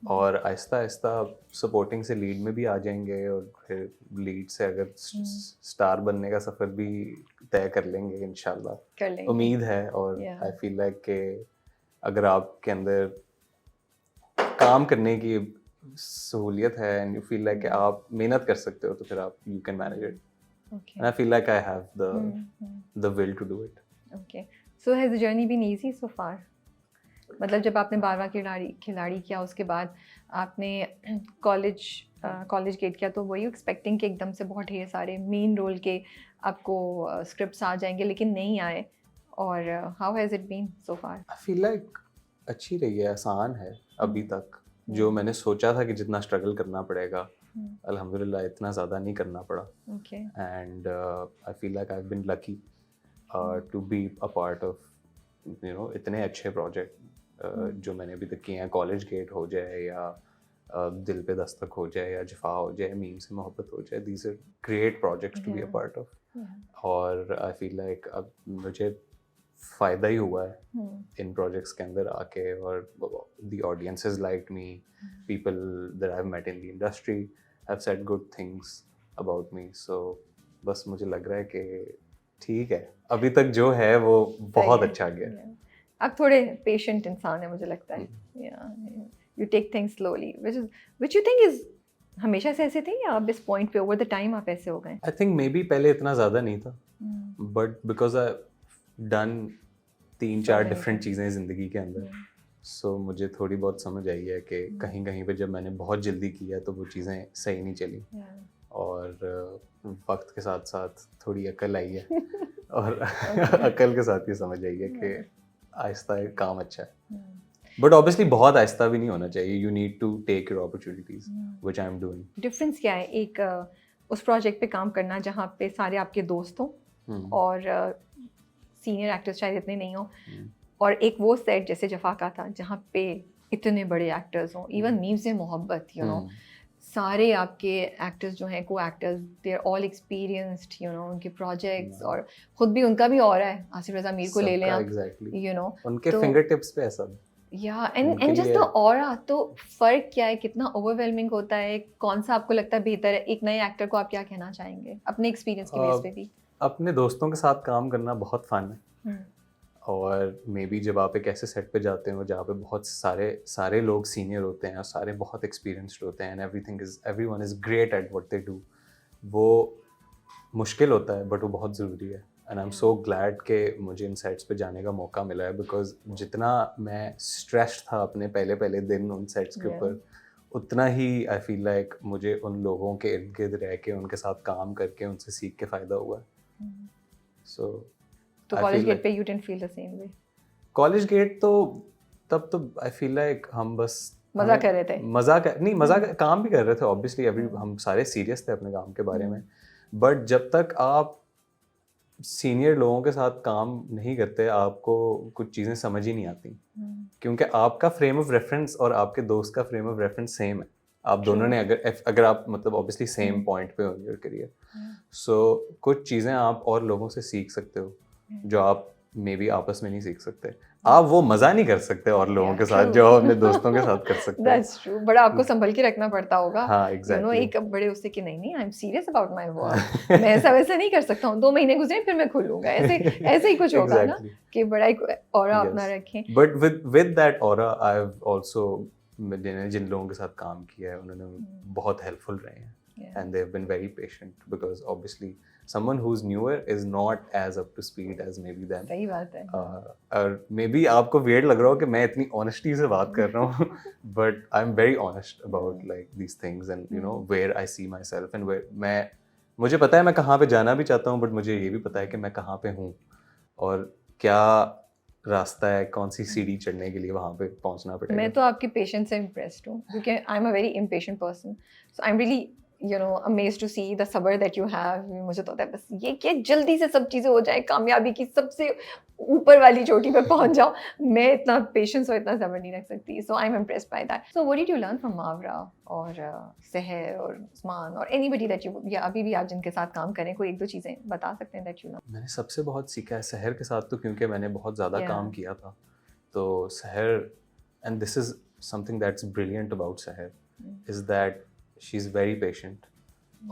और आहिस्ता आहिस्ता सपोर्टिंग से लीड में भी आ जाएंगे और फिर लीड से अगर स्टार बनने का सफ़र भी तय कर लेंगे इंशाल्लाह, कर लेंगे, उम्मीद है. और आई फील लाइक कि अगर आपके अंदर काम करने की सहूलियत है एंड यू फील लाइक कि आप मेहनत कर सकते हो तो फिर आप you can manage it. And I feel like I have the will to do it. Okay, so has the journey been easy so far? मतलब जब आपने 12वां खिलाड़ी किया उसके बाद आपने कॉलेज गेट किया, तो वो यू एक्सपेक्टिंग कि एकदम से बहुत ढेर सारे मेन रोल के आपको स्क्रिप्ट्स आ जाएंगे, लेकिन नहीं आए, और how has it been so far? I feel like अच्छी रही है, आसान है अभी तक. जो मैंने सोचा था कि जितना स्ट्रगल करना पड़ेगा, अल्हम्दुलिल्लाह इतना ज़्यादा नहीं करना पड़ा. Okay, and I feel like I have been lucky to be a part of you know इतने अच्छे प्रोजेक्ट जो मैंने अभी तक किए हैं. कॉलेज गेट हो जाए या दिल पे दस्तक हो जाए या जफा हो जाए, मीम से मोहब्बत हो जाए, these are great projects to be a part of. और आई फील लाइक अब मुझे फ़ायदा ही हुआ है इन प्रोजेक्ट्स के अंदर आके, और the audiences like me, people that I have met in the industry have said good things about me. So बस मुझे लग रहा है कि ठीक है, अभी तक जो है वो बहुत अच्छा गया है. आप थोड़े पेशेंट इंसान है मुझे लगता है, you take things slowly, which you think is हमेशा से ऐसे थे या अब इस पॉइंट पे ओवर द टाइम आप ऐसे हो गए? आई थिंक मे बी पहले इतना ज़्यादा नहीं था, but because I done 3-4 different चीज़ें ज़िंदगी के अंदर, सो मुझे थोड़ी बहुत समझ आई है कि कहीं कहीं पे जब मैंने बहुत जल्दी किया तो वो चीज़ें सही नहीं चली, और वक्त के साथ साथ थोड़ी अकल आई है और अकल के साथ ये समझ आई है कि आहिस्ता काम अच्छा है, बट ऑब्वियसली बहुत आहिस्ता भी नहीं होना चाहिए. You need to take your opportunities which I am doing. Difference क्या है एक उस प्रोजेक्ट पे काम करना जहाँ पे सारे आपके दोस्त हों और सीनियर एक्टर्स शायद इतने नहीं हों, और एक वो सेट जैसे जफा का था जहाँ पे इतने बड़े एक्टर्स हों, इवन मीम से मोहब्बत, यू नो सारे आपके एक्टर्स जो हैं को actors they are all experienced, you know उनके प्रोजेक्ट्स, और खुद भी उनका भी और है, आसिफ रज़ा मीर को ले लें आप, यू नो उनके फिंगर टिप्स पे है सब. या एंड जस्ट द ऑरा, तो फ़र्क क्या है, कितना ओवरवेलमिंग होता है, कौन सा आपको लगता है बेहतर है? एक नए एक्टर को आप क्या कहना चाहेंगे अपने एक्सपीरियंस के बेस पे भी? अपने दोस्तों के साथ काम करना बहुत फन है, और मे बी जब आप एक ऐसे सेट पे जाते हो जहाँ पे बहुत सारे लोग सीनियर होते हैं और सारे बहुत एक्सपीरियंस्ड होते हैं, and everyone is great at what they do, वो मुश्किल होता है बट वो बहुत ज़रूरी है. And I am so glad कि मुझे इन सेट्स पे जाने का मौका मिला है, बिकॉज जितना मैं स्ट्रेस्ड था अपने पहले दिन उन सेट्स के ऊपर, उतना ही आई फील लाइक मुझे उन लोगों के इर्द गिर्द रह के, उनके साथ काम करके, उनसे सीख के फ़ायदा हुआ है. सो तो कॉलेज गेट पे you didn't feel the same way? College gate तो तब तो आई फील लाइक हम बस मज़ा कर रहे थे. मज़ा काम भी कर रहे थे ऑब्वियसली, हम सारे सीरियस थे अपने काम के बारे में, बट जब तक आप सीनियर लोगों के साथ काम नहीं करते आपको कुछ चीज़ें समझ ही नहीं आती, क्योंकि आपका फ्रेम ऑफ रेफरेंस और आपके दोस्त का फ्रेम ऑफ रेफरेंस सेम है. आप दोनों ने अगर आप मतलब ऑब्वियसली सेम पॉइंट पे हो योर करियर, सो कुछ चीज़ें आप और लोगों से सीख सकते हो जो आप मे बी आपस में नहीं सीख सकते. आप वो मज़ा नहीं कर सकते और लोगों के साथ जो अपने दोस्तों के साथ कर सकते हैं. दैट्स ट्रू, बड़ा आपको संभल के रखना पड़ता होगा. हाँ, एग्जैक्टली. यू नो एक बड़े उससे कि नहीं I am serious about my work, मैं ऐसा वैसा नहीं कर सकता हूँ, 2 महीने गुजरे फिर मैं खुलूंगा, ऐसे ही कुछ होगा ना कि बड़ा एक ऑरा अपना रखें. But with that aura I have also जिन लोगों के साथ काम किया है उन्होंने बहुत हेल्पफुल रहे हैं. and they've been very patient because obviously someone who's newer is not as up to speed as maybe them. सही बात है. और मे बी आपको weird लग रहा हो कि मैं इतनी honesty से बात कर रहा हूँ but I'm very honest about like these things and you know where I see myself and where मुझे पता है मैं कहाँ पे जाना भी चाहता हूँ but मुझे ये भी पता है कि मैं कहाँ पे हूँ और क्या रास्ता है, कौन सी सीढ़ी चढ़ने के लिए वहाँ पे पहुँचना पड़ेगा. मैं तो आपके पेशेंस से इम्प्रेस्ड हूँ क्योंकि I am a very impatient person, so I am really amazed to see the सबर दैट यू हैव. मुझे तो होता है बस ये कि जल्दी से सब चीज़ें हो जाए, कामयाबी की सबसे ऊपर वाली चोटी पे पहुंच जाओ. मैं इतना पेशेंस और इतना सबर नहीं रख सकती. So I am impressed by that. So what did you learn from Mawra और सहर और उस्मान और एनीबॉडी दैट यू, या अभी भी आप जिनके साथ काम करें, कोई एक दो चीज़ें बता सकते हैं दैट यू लर्न? मैंने सबसे बहुत सीखा है सहर के साथ, तो क्योंकि मैंने बहुत ज़्यादा काम किया था तो Sehar, and this is something that's brilliant about Sehar is that she is very patient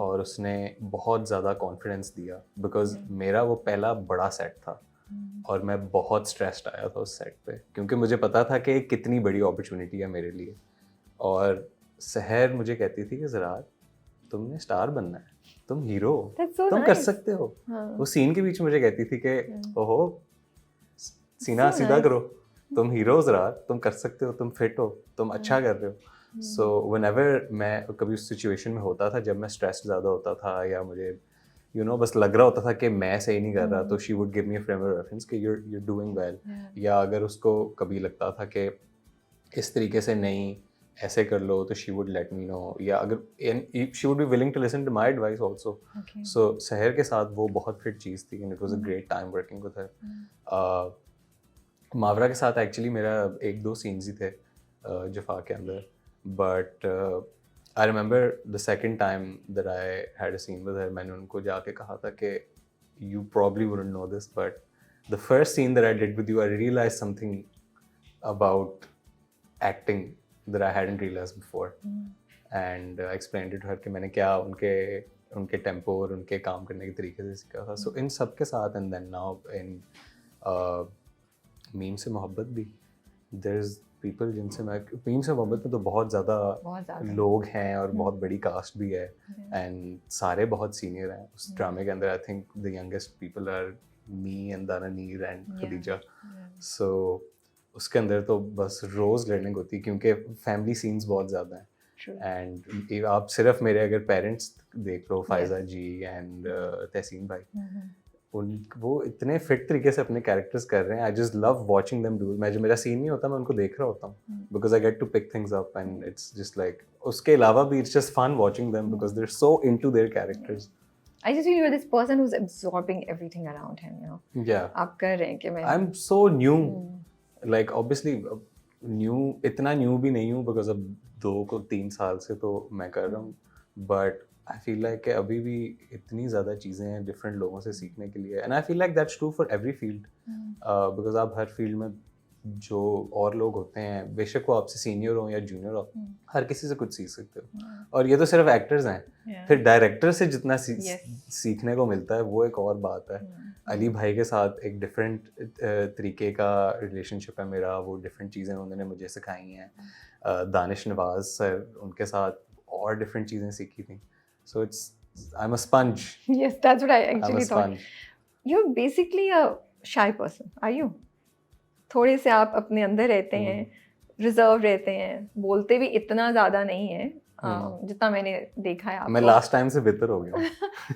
और उसने बहुत ज़्यादा कॉन्फिडेंस दिया बिकॉज मेरा वो पहला बड़ा सेट था और मैं बहुत स्ट्रेस्ड आया था उस सेट पे क्योंकि मुझे पता था कि कितनी बड़ी अपॉर्चुनिटी है मेरे लिए. और सहर मुझे कहती थी कि ज़रा तुमने स्टार बनना है, तुम हीरो हो, तुम कर सकते हो. वो सीन के बीच मुझे कहती थी कि ओहो सीना सीधा करो, तुम हीरो हो, ज़रा तुम कर सकते हो, तुम फिट हो, तुम अच्छा कर रहे हो. सो व्हेनेवर मैं कभी उस सिचुएशन में होता था जब मैं स्ट्रेस्ड ज़्यादा होता था या मुझे बस लग रहा होता था कि मैं सही नहीं कर रहा, तो she would give me a frame of reference कि you're डूइंग वेल. या अगर उसको कभी लगता था कि इस तरीके से नहीं ऐसे कर लो तो she would let me know, या अगर she would be willing to listen to my advice also. So Sehar के साथ वो बहुत फिट चीज़ थी and it was a great time working with her. Mawra के साथ एक्चुअली मेरा एक दो सीन्स ही थे जफा के अंदर, but I remember the second time that I had a scene with her, मैंने उनको जाके कहा था कि you probably wouldn't know this but the first scene that I did with you I realise something about acting that I hadn't realised before and I explained it to her कि मैंने क्या उनके टेम्पो और उनके काम करने के तरीके से सीखा था. सो इन सब के साथ एंड देन नाउ इन मीम से मोहब्बत भी, देयर इज पीपल जिनसे मैं मीम से मोहब्बत में तो बहुत ज़्यादा लोग हैं और बहुत बड़ी कास्ट भी है एंड सारे बहुत सीनियर हैं उस ड्रामे के अंदर. I think the youngest people are me and Dananeer and Khadija. सो उसके अंदर तो बस रोज़ लर्निंग होती है क्योंकि फैमिली सीन्स बहुत ज़्यादा हैं. एंड आप सिर्फ मेरे अगर पेरेंट्स देख लो, फायजा जी एंड तहसीन भाई, वो इतने फिट तरीके से अपने कैरेक्टर्स कर रहे हैं. I just love watching them do. मैं जो मेरा सीन नहीं होता मैं उनको देख रहा होता हूँ because I get to pick things up and it's just like, उसके अलावा भी it's just fun watching them because they are so into their characters. I just feel you're this person who's absorbing everything around him, Yeah. आप कर रहे हैं कि मैं I'm so new. Like obviously new, इतना new भी नहीं हूँ बिकॉज अब 2-3 साल से तो मैं कर रहा हूँ, बट आई फील लाइक कि अभी भी इतनी ज़्यादा चीज़ें हैं डिफरेंट लोगों से सीखने के लिए. And I feel like that's true for every field because आप हर फील्ड में जो और लोग होते हैं, बेशक वो आपसे सीनियर हो या जूनियर हो, हर किसी से कुछ सीख सकते हो. और ये तो सिर्फ एक्टर्स हैं, फिर डायरेक्टर से जितना सीखने को मिलता है वो एक और बात है. अली भाई के साथ एक डिफरेंट तरीके का रिलेशनशिप है मेरा, वो डिफरेंट चीज़ें उन्होंने मुझे सिखाई हैं. दानिश नवाज सर, उनके साथ और डिफरेंट चीज़ें सीखी थी. So I'm a sponge. Yes, that's what I actually I'm a thought. sponge. You're basically a shy person, are you? थोड़े से आप अपने अंदर रहते हैं, रिजर्व रहते हैं, बोलते भी इतना ज़्यादा नहीं है जितना मैंने देखा है आपको. मैं लास्ट टाइम से बेहतर हो गया.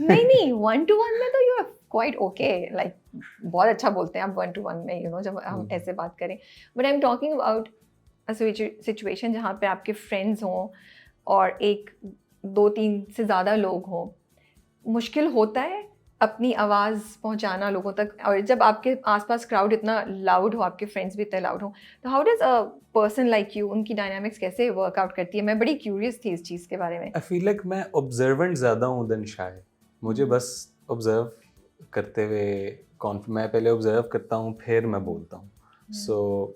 नहीं 1-to-1 में तो you are quite okay, like बहुत अच्छा बोलते हैं आप 1-to-1 में, जब हम ऐसे बात करें. But I am talking about a situation जहाँ पे आपके फ्रेंड्स हों और 1-2-3 से ज़्यादा लोग हों. मुश्किल होता है अपनी आवाज़ पहुंचाना लोगों तक, और जब आपके आसपास क्राउड इतना लाउड हो, आपके फ्रेंड्स भी इतने लाउड हो, तो how does a person like you, उनकी डायनामिक्स कैसे वर्कआउट करती है? मैं बड़ी क्यूरियस थी इस चीज़ के बारे में. आई फील लाइक मैं ऑब्जर्वेंट ज़्यादा हूँ देन शाय. मुझे बस ऑब्जर्व करते हुए मैं पहले ऑब्जर्व करता हूँ फिर मैं बोलता हूँ.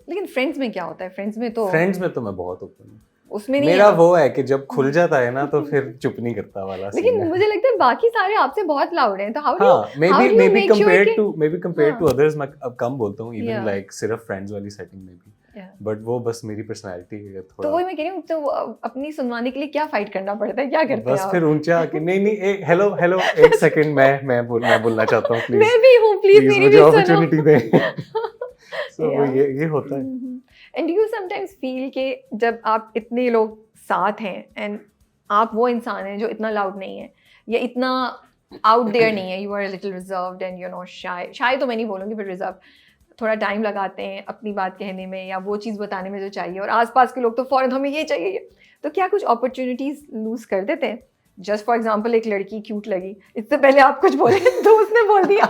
लेकिन फ्रेंड्स में क्या होता है? फ्रेंड्स में तो मैं बहुत ओपन हूँ. उसमें नहीं मेरा वो है कि जब खुल जाता है ना तो फिर चुप नहीं करता वाला. लेकिन मुझे लगता है बाकी सारे आपसे बहुत लाउड हैं, तो how do maybe compared to others मैं अब कम बोलता हूँ, इवन लाइक सिर्फ फ्रेंड्स वाली सेटिंग में भी. बट वो बस मेरी पर्सनैलिटी है तो थोड़ा। वही मैं कह रही हूँ, तो अपनी सुनवाने के लिए क्या फाइट करना पड़ता है, क्या करते हैं बस आप? फिर ऊंचा आके नहीं हेलो हेलो एक सेकंड मैं बोलना चाहता हूँ प्लीज, मैं भी हूँ, प्लीज मेरी मुझे भी अपॉर्चुनिटी दें। सुनो। सो वो ये होता है। एंड यू समटाइम्स फील कि जब आप इतने लोग साथ हैं एंड आप वो इंसान हैं जो इतना लाउड नहीं है या इतना आउट देयर नहीं है, you are little reserved and you know shy तो मैं नहीं बोलूँगी, पर रिजर्व, थोड़ा टाइम लगाते हैं अपनी बात कहने में या वो चीज़ बताने में जो चाहिए, और आसपास के लोग तो फ़ौरन हमें ये चाहिए, तो क्या कुछ अपॉर्चुनिटीज़ लूज़ कर देते हैं? जस्ट फॉर एग्जाम्पल एक लड़की क्यूट लगी, इससे पहले आप कुछ बोले तो उसने बोल दिया।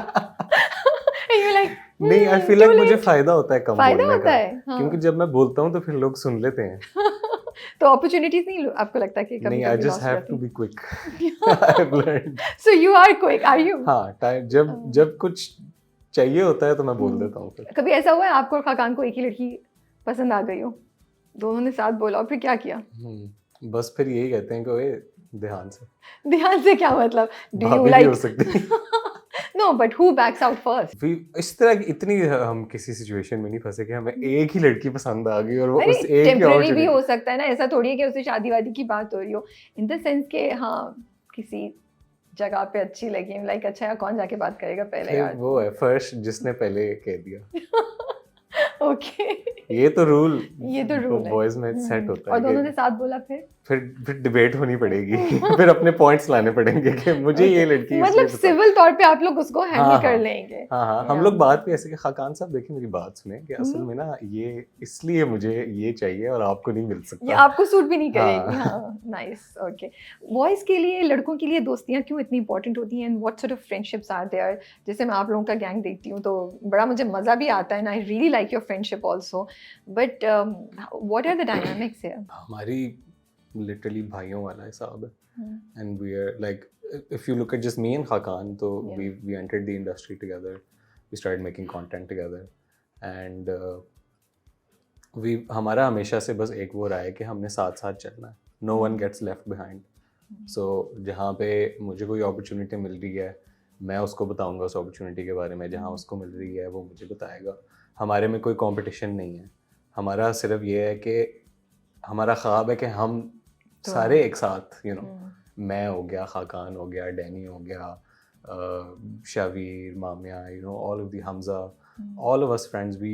यू लाइक नहीं, आई फील लाइक मुझे फायदा होता है कम फायदा बोलने होता का, है, हाँ। क्योंकि जब मैं बोलता हूँ तो फिर लोग सुन लेते हैं। तो अपॉर्चुनिटीज नहीं आपको लगता कि कभी नहीं, आई कभी जस्ट लॉस हैव जाती? To be quick. I have learned. So you are quick, are you? हाँ, टाइम जब कुछ चाहिए होता है तो मैं बोल देता हूँ फिर। कभी ऐसा हुआ है आपको और खाकान को एक ही लड़की पसंद आ गई हो, दोनों ने साथ बोला और फिर क्या किया? बस फिर यही कहते हैं कि ओए ध्यान से, ध्यान से क्या मतलब? डू यू भाभी भी लाइक हो सकती। No, but who backs out first? इस तरह की इतनी हम किसी सिचुएशन में नहीं फंसे कि हमें एक ही लड़की पसंद आ गई और वो अरे उस एक ही टेम्पररी भी opportunity- हो सकता है ना, ऐसा थोड़ी है कि उससे शादी वादी की बात हो रही हो, इन द सेंस के हाँ किसी जगह पे अच्छी लगी, लाइक अच्छा यार कौन जाके बात करेगा पहले फिर यार। वो है फर्स्ट जिसने पहले कह दिया। ओके, ये तो रूल, ये तो रूल है। बॉयज में सेट होता और है दोनों ने कि साथ बोला फिर डिबेट होनी पड़ेगी। फिर अपने पॉइंट्स लाने पड़ेंगे कि मुझे ये लड़की इसलिए मतलब पसंद। सिविल तौर पे आप लोग उसको हैंडल हाँ, कर हाँ। लेंगे। हाँ हम Yeah. लोग बात भी ऐसे कि खाकान साहब देखिए मेरी बात सुने कि असल में ना ये इसलिए मुझे ये चाहिए और आपको नहीं मिल ये सकता। आपको सूट भी नहीं करेगी। हाँ। हाँ, नाइस, ओके। बॉयज़ के लिए, लड़कों के लिए दोस्तियाँ क्यों इतनी इंपॉर्टेंट होती हैं and what sort of friendships are there? जैसे मैं आप लोगों का गैंग देखती हूँ तो बड़ा मुझे मज़ा भी आता है, and I really like your friendship also, but what are the dynamics here? हमारी लिटरली भाइयों वाला हिसाब है, and we are like, if you look at just me and Khakan, so Yeah. we entered the industry together, we started making content together, and we हमारा हमेशा से बस एक वो रहा है कि हमने साथ साथ चलना है, no one gets left behind. So जहाँ पे मुझे कोई अपॉर्चुनिटी मिल रही है मैं उसको बताऊंगा उस अपॉर्चुनिटी के बारे में, जहाँ उसको मिल रही है वो मुझे बताएगा। हमारे में कोई कंपटीशन नहीं है, हमारा सिर्फ ये है कि हमारा ख्वाब है कि हम तो सारे एक साथ मैं हो गया, खाकान हो गया, डैनी हो गया, Shavir, Mamiya, all of the Hamza, all of us friends, we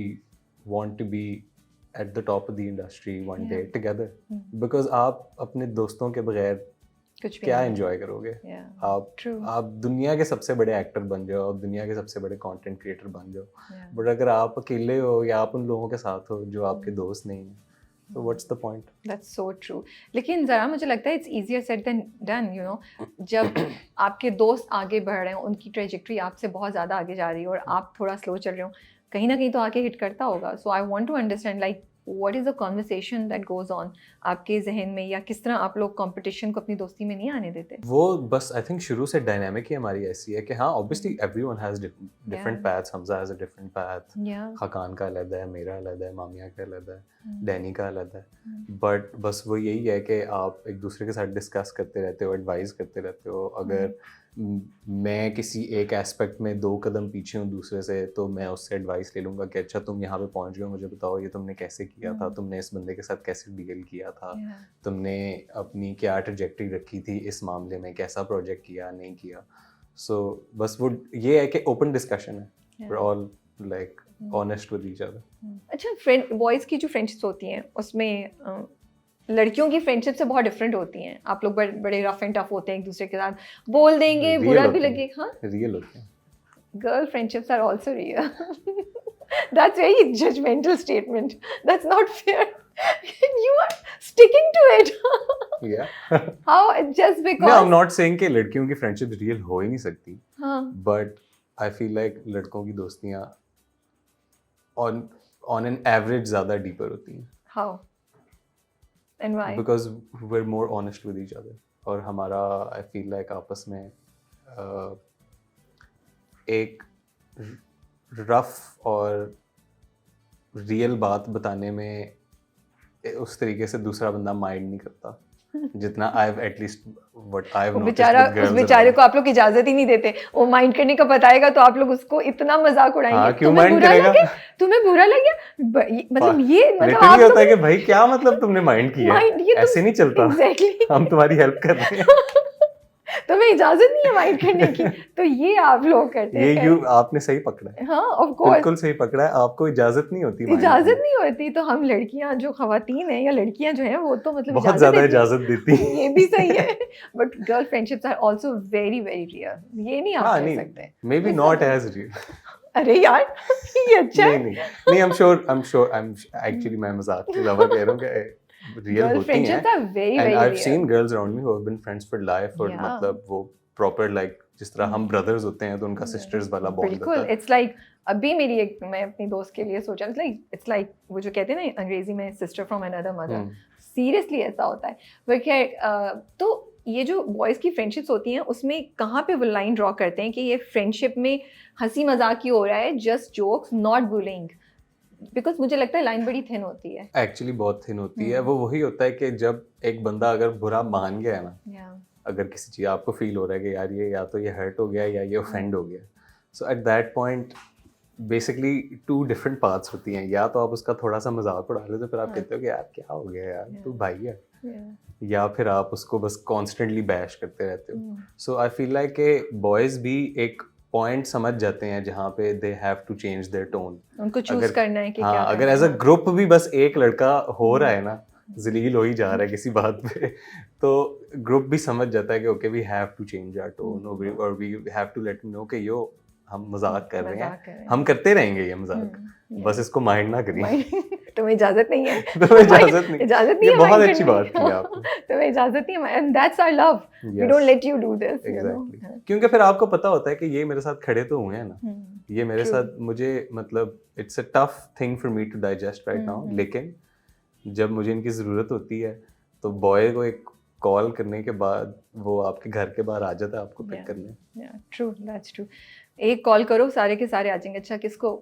want to be at the top of the industry one day together, because आप अपने दोस्तों के बगैर कुछ भी क्या नहीं। एंजॉय करोगे? Yeah, आप true. आप दुनिया के सबसे बड़े एक्टर बन जाओ, आप दुनिया के सबसे बड़े कंटेंट क्रिएटर बन जाओ, Yeah. बट अगर आप अकेले हो या आप उन लोगों के साथ हो जो आपके दोस्त नहीं हैं, तो what's the point? That's so true. लेकिन ज़रा मुझे लगता है it's easier said than done, you know. जब आपके दोस्त आगे बढ़ रहे हैं, उनकी ट्रेजेक्ट्री आपसे बहुत ज़्यादा आगे जा रही है और आप थोड़ा स्लो चल रहे हो, कहीं ना कहीं तो आके हिट करता होगा. So I want to understand like what is the conversation that goes on आपके जहन में, या किस तरह आप लोग कंपटीशन को अपनी दोस्ती में नहीं आने देते? वो बस आई थिंक शुरू से डायनामिक ही हमारी ऐसी है कि हाँ obviously everyone has different paths, Hamza has a different path, Yeah. Khaqan का अलग है, मेरा अलग है, मामिया का अलग है, डैनी का अलग है, बट बस वो यही है कि आप एक दूसरे के साथ डिस्कस करते रहते हो, एडवाइस करते रहते हो। अगर मैं किसी एक एस्पेक्ट में 2 कदम पीछे हूँ दूसरे से, तो मैं उससे एडवाइस ले लूँगा कि अच्छा तुम यहाँ पे पहुँच गए हो, मुझे बताओ ये तुमने कैसे किया था, तुमने इस बंदे के साथ कैसे डील किया था, Yeah. तुमने अपनी क्या ट्रजेक्टरी रखी थी इस मामले में, कैसा प्रोजेक्ट किया नहीं किया। सो बस वो ये है कि ओपन डिस्कशन है, Yeah. we're all like honest with each other. अच्छा, फ्रेंड बॉयज़ की जो फ्रेंडशिप्स होती हैं उसमें लड़कियों की फ्रेंडशिप से बहुत डिफरेंट होती हैं. आप लोग बड़े रफ एंड टफ होते हैं, एक दूसरे के साथ बोल देंगे, Real बुरा भी होते हैं. लगे. हाँ, रियल होते हैं। girl friendships are also real. That's very judgmental statement. That's not fair. You are sticking to it. Yeah. How? Just No, because. I'm not saying कि लड़कियों की फ्रेंडशिप रियल हो ही नहीं सकती, हाँ. बट आई फील लाइक लड़कों की दोस्तियाँ on an average ज़्यादा डीपर होती हैं, How? And why? Because we're more honest with each other. और हमारा आई फील लाइक आपस में एक रफ और रियल बात बताने में उस तरीके से दूसरा बंदा माइंड नहीं करता. जितना I've at least what I've वो noticed बेचारा, with girls उस बेचारे around. को आप लोग इजाजत ही नहीं देते, वो माइंड करने का बताएगा तो आप लोग उसको इतना मजाक उड़ाएंगे। हाँ, क्यों तुम्हें mind बुरा करेगा? लगे, तुम्हें बुरा लगे, मतलब ये मतलब लिटरली आप होता है कि भाई क्या मतलब तुमने माइंड किया है, माइंड, ये ऐसे नहीं चलता। एग्जैक्टली हम तुम्हारी हेल्प कर रहे हैं। तुम्हें इजाजत नहीं है माइंड करने की, तो ये आप लोग करते ये हैं। यू आपने सही पकड़ा है, हाँ ऑफ कोर्स, बिल्कुल सही पकड़ा है, आपको इजाजत नहीं होती mind इजाजत करने नहीं होती, तो हम लड़कियां जो खवातीन हैं या लड़कियां जो हैं वो तो मतलब की। बहुत ज्यादा देती हैं। इजाजत देती है। ये भी सही है, but girl friendships are also very very rare, ये नहीं आप हाँ कह नहीं, सकते। मे बी ये नॉट सब- एज रियल। अरे यार ये अच्छा नहीं है। नहीं नहीं, I'm actually मैं मजाक के अलावा कह रहा हूँ कि रियल गर्ल होती हैं। Friendships are very and very I've rare. seen girls around me who have been friends for life, और Yeah. मतलब वो प्रॉपर लाइक जिस तरह हम ब्रदर्स होते हैं तो उनका सिस्टर्स वाला बॉन्ड बिल्कुल, होता है। इट्स लाइक अभी मेरी एक, मैं अपनी दोस्त के लिए सोचा, इट्स लाइक वो जो कहते हैं ना अंग्रेजी में sister from another mother, seriously ऐसा होता है। पर खैर तो ये जो बॉयज़ की फ्रेंडशिप्स होती हैं उसमें कहाँ पे वो लाइन ड्रॉ करते हैं कि ये फ्रेंडशिप में हंसी मजाक ही हो रहा है, just jokes not bullying, because मुझे लगता है लाइन बड़ी थिन होती है। एक्चुअली बहुत थिन होती है। वो वही होता है कि जब एक बंदा अगर बुरा मान गया है ना, Yeah. अगर किसी चीज़ आपको फील हो रहा है कि यार ये या तो ये हर्ट हो गया या ये ऑफेंड हो गया, so at that point basically 2 different parts होती हैं। या तो आप उसका थोड़ा सा मजाक उड़ा लेते हो, फिर आप कहते हो कि यार क्या हो गया यार, तू भाई है, Yeah. या फिर आप उसको बस कॉन्स्टेंटली बैश करते रहते हो। सो आई फील लाइक कि बॉयज़ भी एक पॉइंट समझ जाते हैं जहाँ पे they have to change their tone. उनको चूज करना है कि क्या हाँ, करना अगर है। एज अ ग्रुप भी बस एक लड़का हो रहा है ना, जलील हो ही जा रहा है किसी बात पे, तो ग्रुप भी समझ जाता है कि okay we have to change our tone, और we have to let him know कि यो हम मजाक कर रहे हैं, हम करते रहेंगे ये मजाक, बस इसको माइंड ना करिए। तुम्हें इजाजत नहीं है। तुम्हें इजाजत नहीं, इजाजत नहीं ये है बहुत mind अच्छी करने बात की। की आपने। तुम्हें इजाजत नहीं है, and that's our love, we don't let you do this, you know. Exactly, क्योंकि फिर आपको पता होता है कि ये मेरे साथ खड़े तो हुए हैं ना, ये मेरे True. साथ, मुझे मतलब it's a tough thing for me to digest right now, लेकिन जब मुझे इनकी ज़रूरत होती है तो बॉय को एक कॉल करने के बाद वो आपके घर के बाहर आ जाता है आपको पिक करने। True, that's true. एक कॉल करो सारे के सारे आ जाएंगे। अच्छा किसको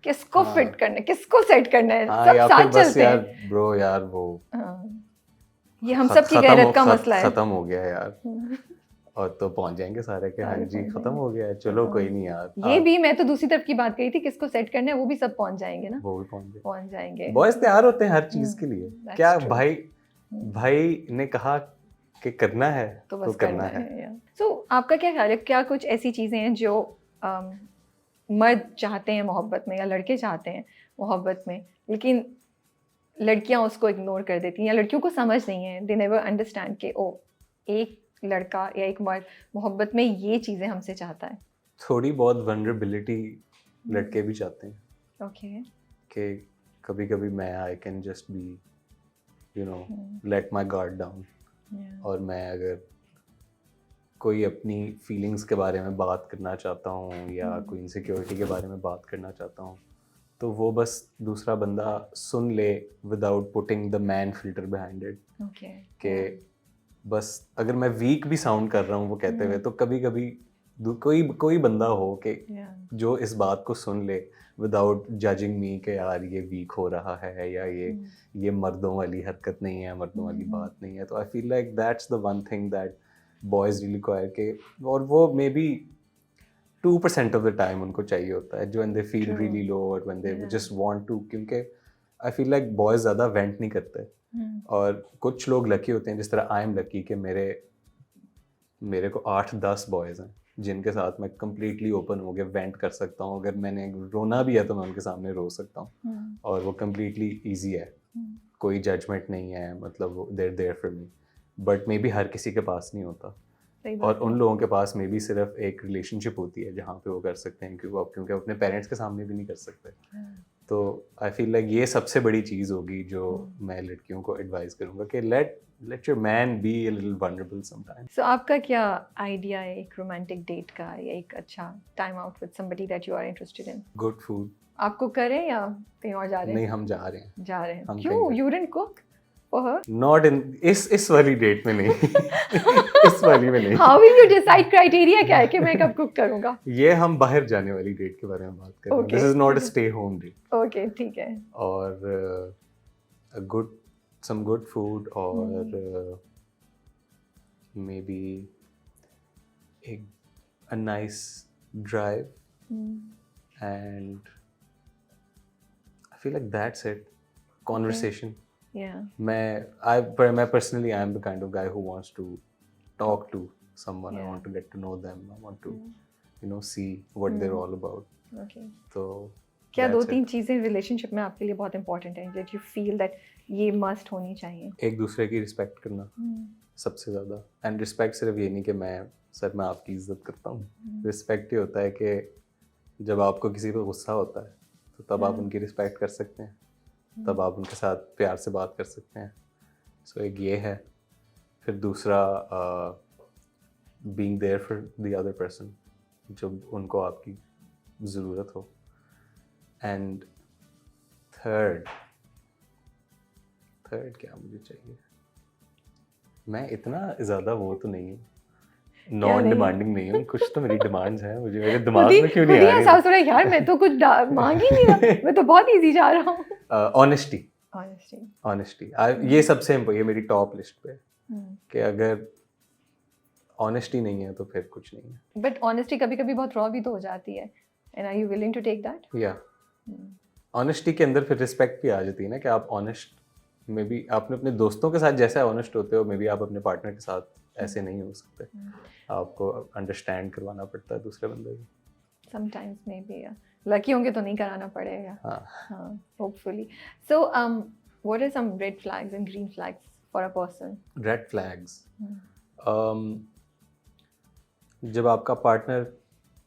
किसको हाँ। फिट करना है, किसको सेट करना है, हाँ, सब या फिर साथ बस चलते यार हैं। ब्रो यार वो ये हम सब की गैरत का मसला है। खत्म हो गया यार, और तो पहुंच जाएंगे सारे के, हाँ सारे जी पहुंच खत्म हो गया है, चलो कोई नहीं यार। ये भी मैं तो दूसरी तरफ की बात कही थी, किसको सेट करना है वो भी सब पहुंच जाएंगे ना, वो भी पहुंच जाएंगे। बॉयज तैयार होते हैं हर चीज के लिए। that's क्या true. भाई ने कहा कि करना है तो बस करना है। सो आपका क्या ख्याल है, क्या कुछ ऐसी चीजें हैं जो मर्द चाहते हैं मोहब्बत में या लड़के चाहते हैं मोहब्बत में, लेकिन लड़कियां उसको इग्नोर कर देती हैं या लड़कियों को समझ नहीं है, दे नेवर अंडरस्टैंड कि ओ एक लड़का या एक मर्द मोहब्बत में ये चीज़ें हमसे चाहता है। थोड़ी बहुत वनरेबिलिटी लड़के भी चाहते हैं। ओके। कि कभी कभी मैं I can just be you know let my guard down, और मैं अगर कोई अपनी फीलिंग्स के बारे में बात करना चाहता हूँ या कोई इनसिक्योरिटी के बारे में बात करना चाहता हूँ, तो वो बस दूसरा बंदा सुन ले without putting the man filter behind it. कि बस अगर मैं वीक भी साउंड कर रहा हूँ वो कहते हुए, तो कभी कभी कोई बंदा हो कि जो इस बात को सुन ले विदाउट जजिंग मी कि यार ये वीक हो रहा है या ये मर्दों वाली हरकत नहीं है, मर्दों वाली बात नहीं है। तो I feel like that's the one thing that boys really require के, और वो maybe 2% of the time उनको चाहिए होता है, जो when they feel really low और when they just want to. क्योंकि आई फील लाइक बॉयज़ ज़्यादा वेंट नहीं करते, और कुछ लोग लकी होते हैं, जिस तरह आई एम लकी कि मेरे को 8-10 बॉयज़ हैं जिनके साथ मैं कम्प्लीटली ओपन हो गया वेंट कर सकता हूँ। अगर मैंने रोना भी है तो मैं उनके सामने रो सकता हूँ, और वो कम्प्लीटली ईजी है, कोई जजमेंट नहीं है, मतलब there there for me. But maybe हर किसी के पास नहीं होता, और उन लोगों के पास मे बी सिर्फ एक रिलेशनशिप होती है जहाँ पे वो कर सकते हैं, क्योंकि अपने पेरेंट्स के सामने भी नहीं कर सकते। तो आई फील लाइक ये सबसे बड़ी चीज़ होगी जो मैं लड़कियों को एडवाइस करूँगा कि let your man be a little vulnerable sometimes. So आपका क्या आइडिया है एक रोमांटिक डेट का या एक अच्छा time out with somebody that you are interested in? Good food. आप कुक कर रहे हैं या कहीं और जा रहे हैं? नहीं, हम जा रहे हैं। हम क्यों? You didn't cook for her? Not in इस वाली डेट में नहीं। इस वाली में नहीं। How will you decide criteria क्या है कि मैं कब कुक करूँगा? ये हम बाहर जाने वाली डेट के बारे में बात कर रहे हैं। This is not a stay home date. Okay, ठीक है। और some good food, और maybe a nice drive, and I feel like that's it. Conversation. Yeah. मैं personally I am the kind of guy who wants to talk to someone. I Yeah. want to get to know them. I want to see what they're all about. Okay. तो क्या that's 2-3 it. चीजें relationship में आपके लिए बहुत important हैं that you feel that ये must होनी चाहिए? एक दूसरे की रिस्पेक्ट करना सबसे ज़्यादा. एंड रिस्पेक्ट सिर्फ ये नहीं कि मैं आपकी इज्जत करता हूँ. रिस्पेक्ट ये होता है कि जब आपको किसी पे गुस्सा होता है तो तब आप उनकी रिस्पेक्ट कर सकते हैं, तब आप उनके साथ प्यार से बात कर सकते हैं. सो एक ये है. फिर दूसरा being there for the other person जब उनको आपकी ज़रूरत हो. एंड थर्ड क्या मुझे चाहिए? मैं इतना ज़्यादा वो तो नहीं हूँ, नॉन डिमांडिंग नहीं हूँ. कुछ तो मेरी डिमांड्स हैं, मुझे मेरे दिमाग में क्यों नहीं आ रही. एहसास हो रहा है यार मैं तो कुछ मांग ही नहीं रहा, मैं तो बहुत इजी जा रहा हूँ. ऑनेस्टी. ये सबसे ये मेरी टॉप लिस्ट पे है कि अगर ऑनेस्टी नहीं है तो फिर कुछ नहीं है. बट ऑनेस्टी कभी कभी बहुत रॉ भी तो हो जाती है. And are you willing to take that? या ऑनेस्टी के अंदर फिर रिस्पेक्ट भी आ जाती है ना कि आप ऑनेस्ट, मे बी आपने अपने दोस्तों के साथ जैसा ऑनेस्ट होते हो, मे बी आप अपने पार्टनर के साथ ऐसे नहीं हो सकते. आपको अंडरस्टैंड करवाना पड़ता है दूसरे बंदे को. समटाइम्स मे बी लकी होंगे तो नहीं कराना पड़ेगा. हाँ, hopefully. So what are some red flags and green flags for a person? Red flags, जब आपका पार्टनर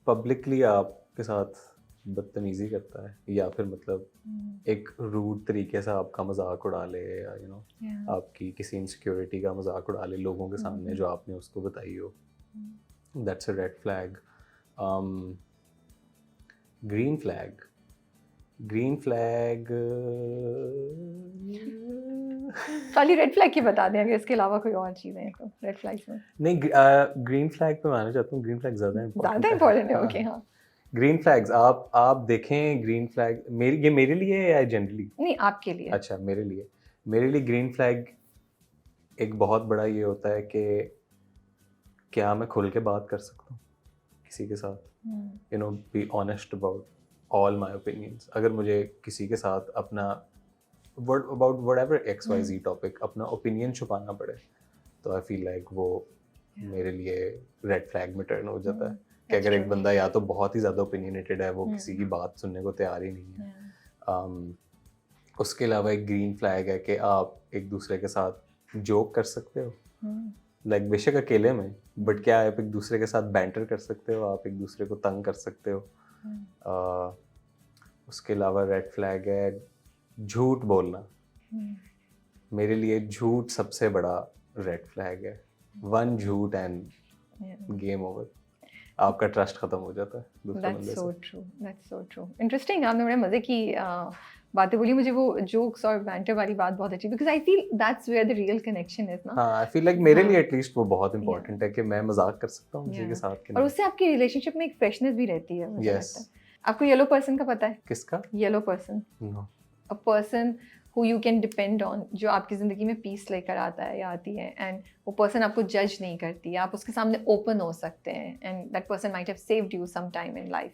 पब्लिकली आपके साथ बदतमीजी करता है या फिर मतलब एक रूड तरीके से आपका मजाक उड़ा ले या आपकी किसी इनसिक्योरिटी का मजाक उड़ा ले लोगों के सामने जो आपने उसको बताई हो, that's a red flag. Green flag खाली रेड फ्लैग की बता दें, अगर इसके अलावा कोई और चीज़ें हैं तो रेड फ्लैग्स में. नहीं, ग्रीन फ्लैग पे मानना चाहता हूँ. ग्रीन फ्लैग ज़्यादा इम्पोर्टेंट है. ओके. हाँ, ग्रीन फ्लैग्स आप देखें. ग्रीन फ्लैग मेरे लिए या जनरली? नहीं, आपके लिए. अच्छा, मेरे लिए ग्रीन फ्लैग एक बहुत बड़ा ये होता है कि क्या मैं खुल के बात कर सकता हूँ किसी के साथ. Be honest about all my opinions. अगर मुझे किसी के साथ अपना अबाउट व्हाटएवर XYZ टॉपिक अपना ओपिनियन छुपाना पड़े तो आई फील लाइक वो मेरे लिए रेड फ्लैग में टर्न हो जाता है. कि अगर एक बंदा या तो बहुत ही ज़्यादा ओपिनियनेटेड है, वो किसी की बात सुनने को तैयार ही नहीं है. उसके अलावा एक ग्रीन फ्लैग है कि आप एक दूसरे के साथ जोक कर सकते हो, लाइक बेशक अकेले में, बट क्या आप एक दूसरे के साथ बैंटर कर सकते हो, आप एक दूसरे को तंग कर सकते हो. उसके अलावा रेड फ्लैग है झूठ बोलना. मेरे लिए झूठ सबसे बड़ा रेड फ्लैग है. वन झूठ एंड गेम ओवर. आपका ट्रस्ट खत्म हो जाता है दूसरे बंदे से. That's so true. Interesting. आपने बड़े मजे की बातें बोली. मुझे वो जोक्स और बैंटर वाली बात बहुत अच्छी, because I feel that's where the real connection is ना. हाँ, I feel like मेरे लिए एटलीस्ट वो बहुत इंपॉर्टेंट है कि मैं मजाक कर सकता हूँ किसी के साथ के. और उससे आपकी रिलेशनशिप में एक फ्रेशनेस भी रहती है, मुझे लगता है. आपको येलो पर्सन का पता है? किसका? Yellow person. A person who you can depend on, जो आपकी ज़िंदगी में पीस लेकर आता है या आती है, एंड वो पर्सन आपको जज नहीं करती है, आप उसके सामने ओपन हो सकते हैं, and that person might have saved you some time in life,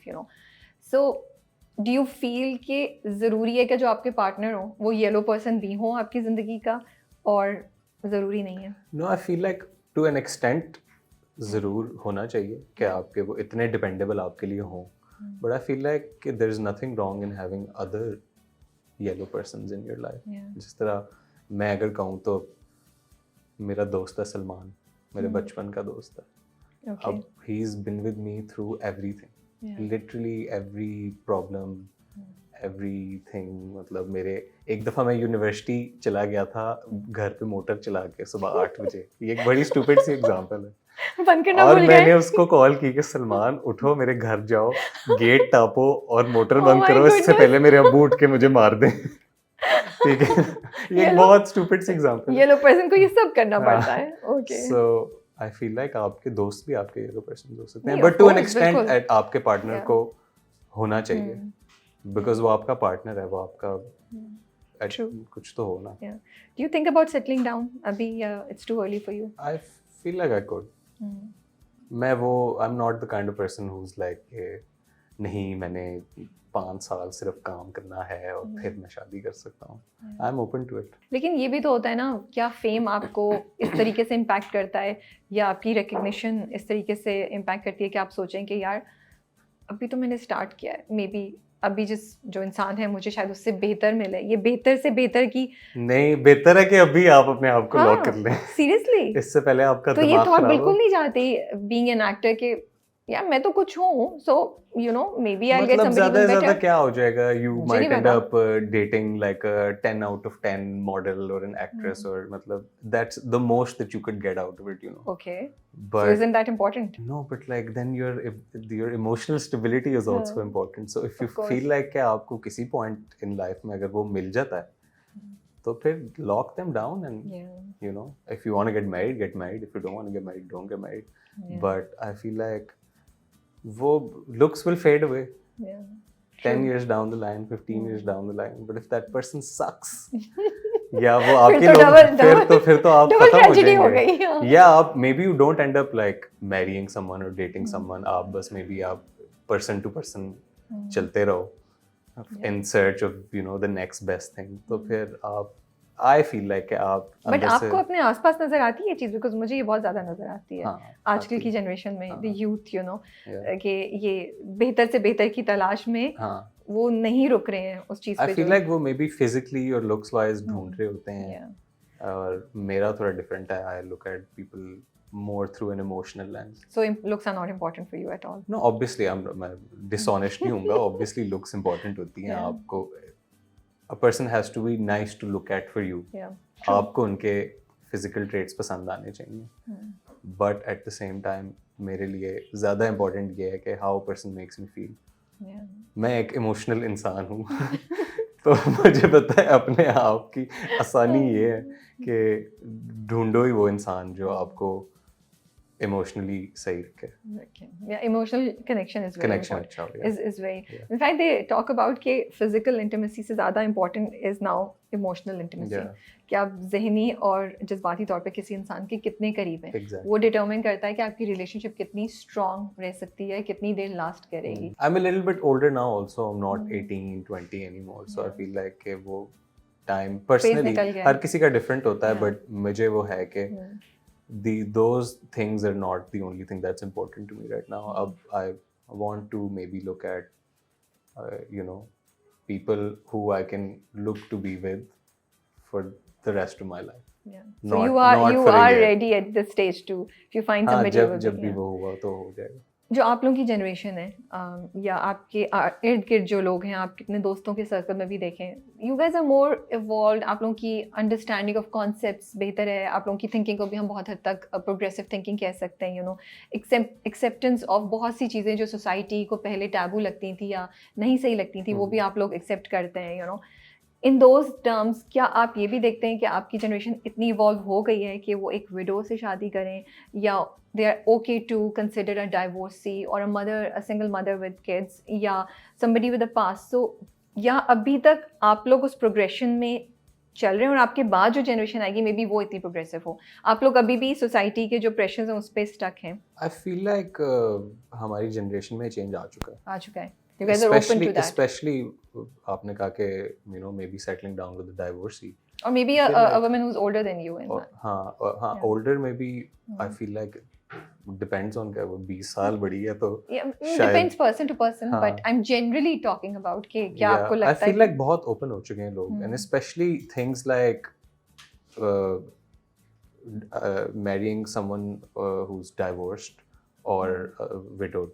so do you feel कि ज़रूरी है कि जो आपके पार्टनर हो वो येलो पर्सन भी हो आपकी ज़िंदगी का, और ज़रूरी नहीं है? No, I feel like to an extent ज़रूर होना चाहिए कि आपके वो इतने डिपेंडेबल आपके लिए हों, but I feel like there is nothing wrong in having other yellow persons in your life. जिस तरह मैं अगर कहूँ तो मेरा दोस्त है सलमान, मेरे बचपन का दोस्त है. अब he is been with me through everything, literally every problem, everything. मतलब मेरे एक दफ़ा मैं यूनिवर्सिटी चला गया था घर पे मोटर चला के सुबह 8 बजे. ये एक बड़ी स्टूपिड सी एग्जांपल है. और मैंने उसको कॉल की कि सलमान उठो, मेरे घर जाओ, गेट टापो और मोटर बंद करो, इससे पहले मेरे अब्बू उठ के मुझे मार दें. ठीक है, ये बहुत स्टूपिड सी एग्जांपल है. येलो पर्सन को ये सब करना पड़ता है. Okay. So I feel like आपके दोस्त भी आपके येलो पर्सन हो सकते हैं, बट टू एन एक्सटेंट आपके पार्टनर को होना चाहिए, बिकॉज वो आपका पार्टनर है, वो आपका कुछ तो होना. Do you think about settling down? अभी it's too early for you? I feel like I could. मैं वो I am not the kind of person who is like नहीं मैंने 5 साल सिर्फ काम करना है और फिर मैं शादी कर सकता हूँ. I am open to it. लेकिन ये भी तो होता है ना, क्या फेम आपको इस तरीके से इम्पैक्ट करता है या आपकी रिकग्निशन इस तरीके से इम्पैक्ट करती है कि आप सोचें कि यार अभी तो मैंने स्टार्ट किया है, मे बी अभी जो इंसान है मुझे शायद उससे बेहतर मिले, ये बेहतर से बेहतर की. नहीं, बेहतर है कि अभी आप अपने आप को लॉक कर लें. सीरियसली इससे पहले आपका तो ये दिमाग थॉट खराब बिल्कुल हो. नहीं जाती बीइंग एन एक्टर के यार मैं तो कुछ हूँ, so you know may be I get मतलब समबडी ज्यादा से इवन ज्यादा बेटर. क्या हो जाएगा, you मुझे might नहीं end पता. up dating like a 10 out of 10 model or an actress or मतलब that's the most that you could get out of it, you know. Okay, so But isn't that important? no, but like then your emotional stability is also हाँ, important. So if you of course. feel like कि आपको किसी point in life में अगर वो मिल जाता है तो फिर lock them down and Yeah, you know, if you want to get married. If you don't want to get married, don't get married. yeah, But I feel like वो looks will fade away yeah. 10 True. years down the line, 15 years Hmm. down the line. But if that person sucks, या वो फिर आपके तो लोग double- फिर तो आप डबल खत्म हो ट्रेजेडी हो जाएंगे. गई. हाँ. या आप maybe you don't end up like marrying someone or dating Hmm. someone. आप बस maybe आप person to person Hmm. चलते रहो Yeah. in search of you know the next best thing. तो Hmm. फिर आप I feel like कि आप बट अंदर से आपको अपने आसपास नजर आती है ये चीज, बिकॉज मुझे ये बहुत ज्यादा नजर आती है हाँ, आजकल आती की है. जनरेशन में, द हाँ. Youth you know, Yeah. कि ये बेहतर से बेहतर की तलाश में हाँ. वो नहीं रुक रहे हैं उस चीज I पे feel जो. like वो maybe physically or looks wise ढूंढ रहे होते हैं. Yeah. और मेरा थोड़ा different है. I look at people more through an emotional lens. So looks are not important for you at all. No, obviously मैं dishonest नहीं हूँगा. Obviously looks important होती हैं. Yeah. आपको a person has to be nice to look at for you. Yeah. आपको उनके physical traits पसंद आने चाहिए. Hmm. But at the same time मेरे लिए ज़्यादा important ये है कि how a person makes me feel. Yeah. मैं एक इमोशनल इंसान हूँ. तो मुझे पता है अपने आप की आसानी ये है कि ढूंढो ही वो इंसान जो आपको इमोशनली सही रखे. Okay. Yeah, emotional connection is very connection important. अच्छा हो गया. Is very. Yeah. In fact, they talk about कि physical intimacy से ज़्यादा important is now emotional intimacy. Yeah, कि आप ज़हनी और जज्बाती तौर पे किसी इंसान के कितने करीब हैं, exactly. वो डिटरमाइन करता है कि आपकी रिलेशनशिप कितनी स्ट्रांग रह सकती है, कितनी देर लास्ट करेगी. I'm a little bit older now also. I'm not Hmm. 18, 20 anymore. So I Yeah. feel like कि वो time personally निकल गया है. हर किसी का different होता है. Yeah. But मुझे वो है कि Hmm. those things are not the only thing that's important to me right now. I want to maybe look at you know people who I can look to be with for the rest of my life. Yeah. So Not- you are not you for a are year. ready at this stage to if you find हाँ, somebody who will जब be- भी yeah. वो हुआ तो हो जाएगा. जो आप लोगों की जनरेशन है या आपके इर्द गिर्द जो लोग हैं, आप कितने दोस्तों के सर्कल में भी देखें, you guys are more evolve. आप लोगों की अंडरस्टैंडिंग ऑफ कॉन्सेप्ट्स बेहतर है. आप लोगों की थिंकिंग को भी हम बहुत हद तक प्रोग्रेसिव थिंकिंग कह सकते हैं. यू नो, एक्सेप्टेंस ऑफ बहुत सी चीज़ें जो सोसाइटी को पहले टैबू लगती थी या नहीं सही लगती थी, वो भी आप लोग एक्सेप्ट करते हैं. You know, in those terms क्या आप ये भी देखते हैं कि आपकी जनरेशन इतनी इवॉल्व हो गई है कि वो एक विडो से शादी करें, या they are okay to consider a divorcee or a single mother with kids, या somebody with a past? So या अभी तक आप लोग उस प्रोग्रेशन में चल रहे हैं और आपके बाद जो जनरेशन आएगी मे बी वो इतनी प्रोग्रेसिव हो, आप लोग अभी भी सोसाइटी के जो प्रेशर्स हैं उस पर स्टक हैं? I feel like हमारी जनरेशन में चेंज आ चुका है. आ चुका है. You guys are open to that. Especially आपने कहा कि you know maybe settling down with a divorcee. Or maybe I feel a like- woman who's older than you in और that. हाँ Yeah. older maybe I Hmm. feel like depends on क्या वो 20 साल बड़ी है तो Yeah, शायद- depends person to person, हाँ. but I'm generally talking about कि क्या Yeah, आपको I लगता है feel like बहुत open हो चुके हैं लोग. Hmm. And especially things like marrying someone who's divorced or widowed.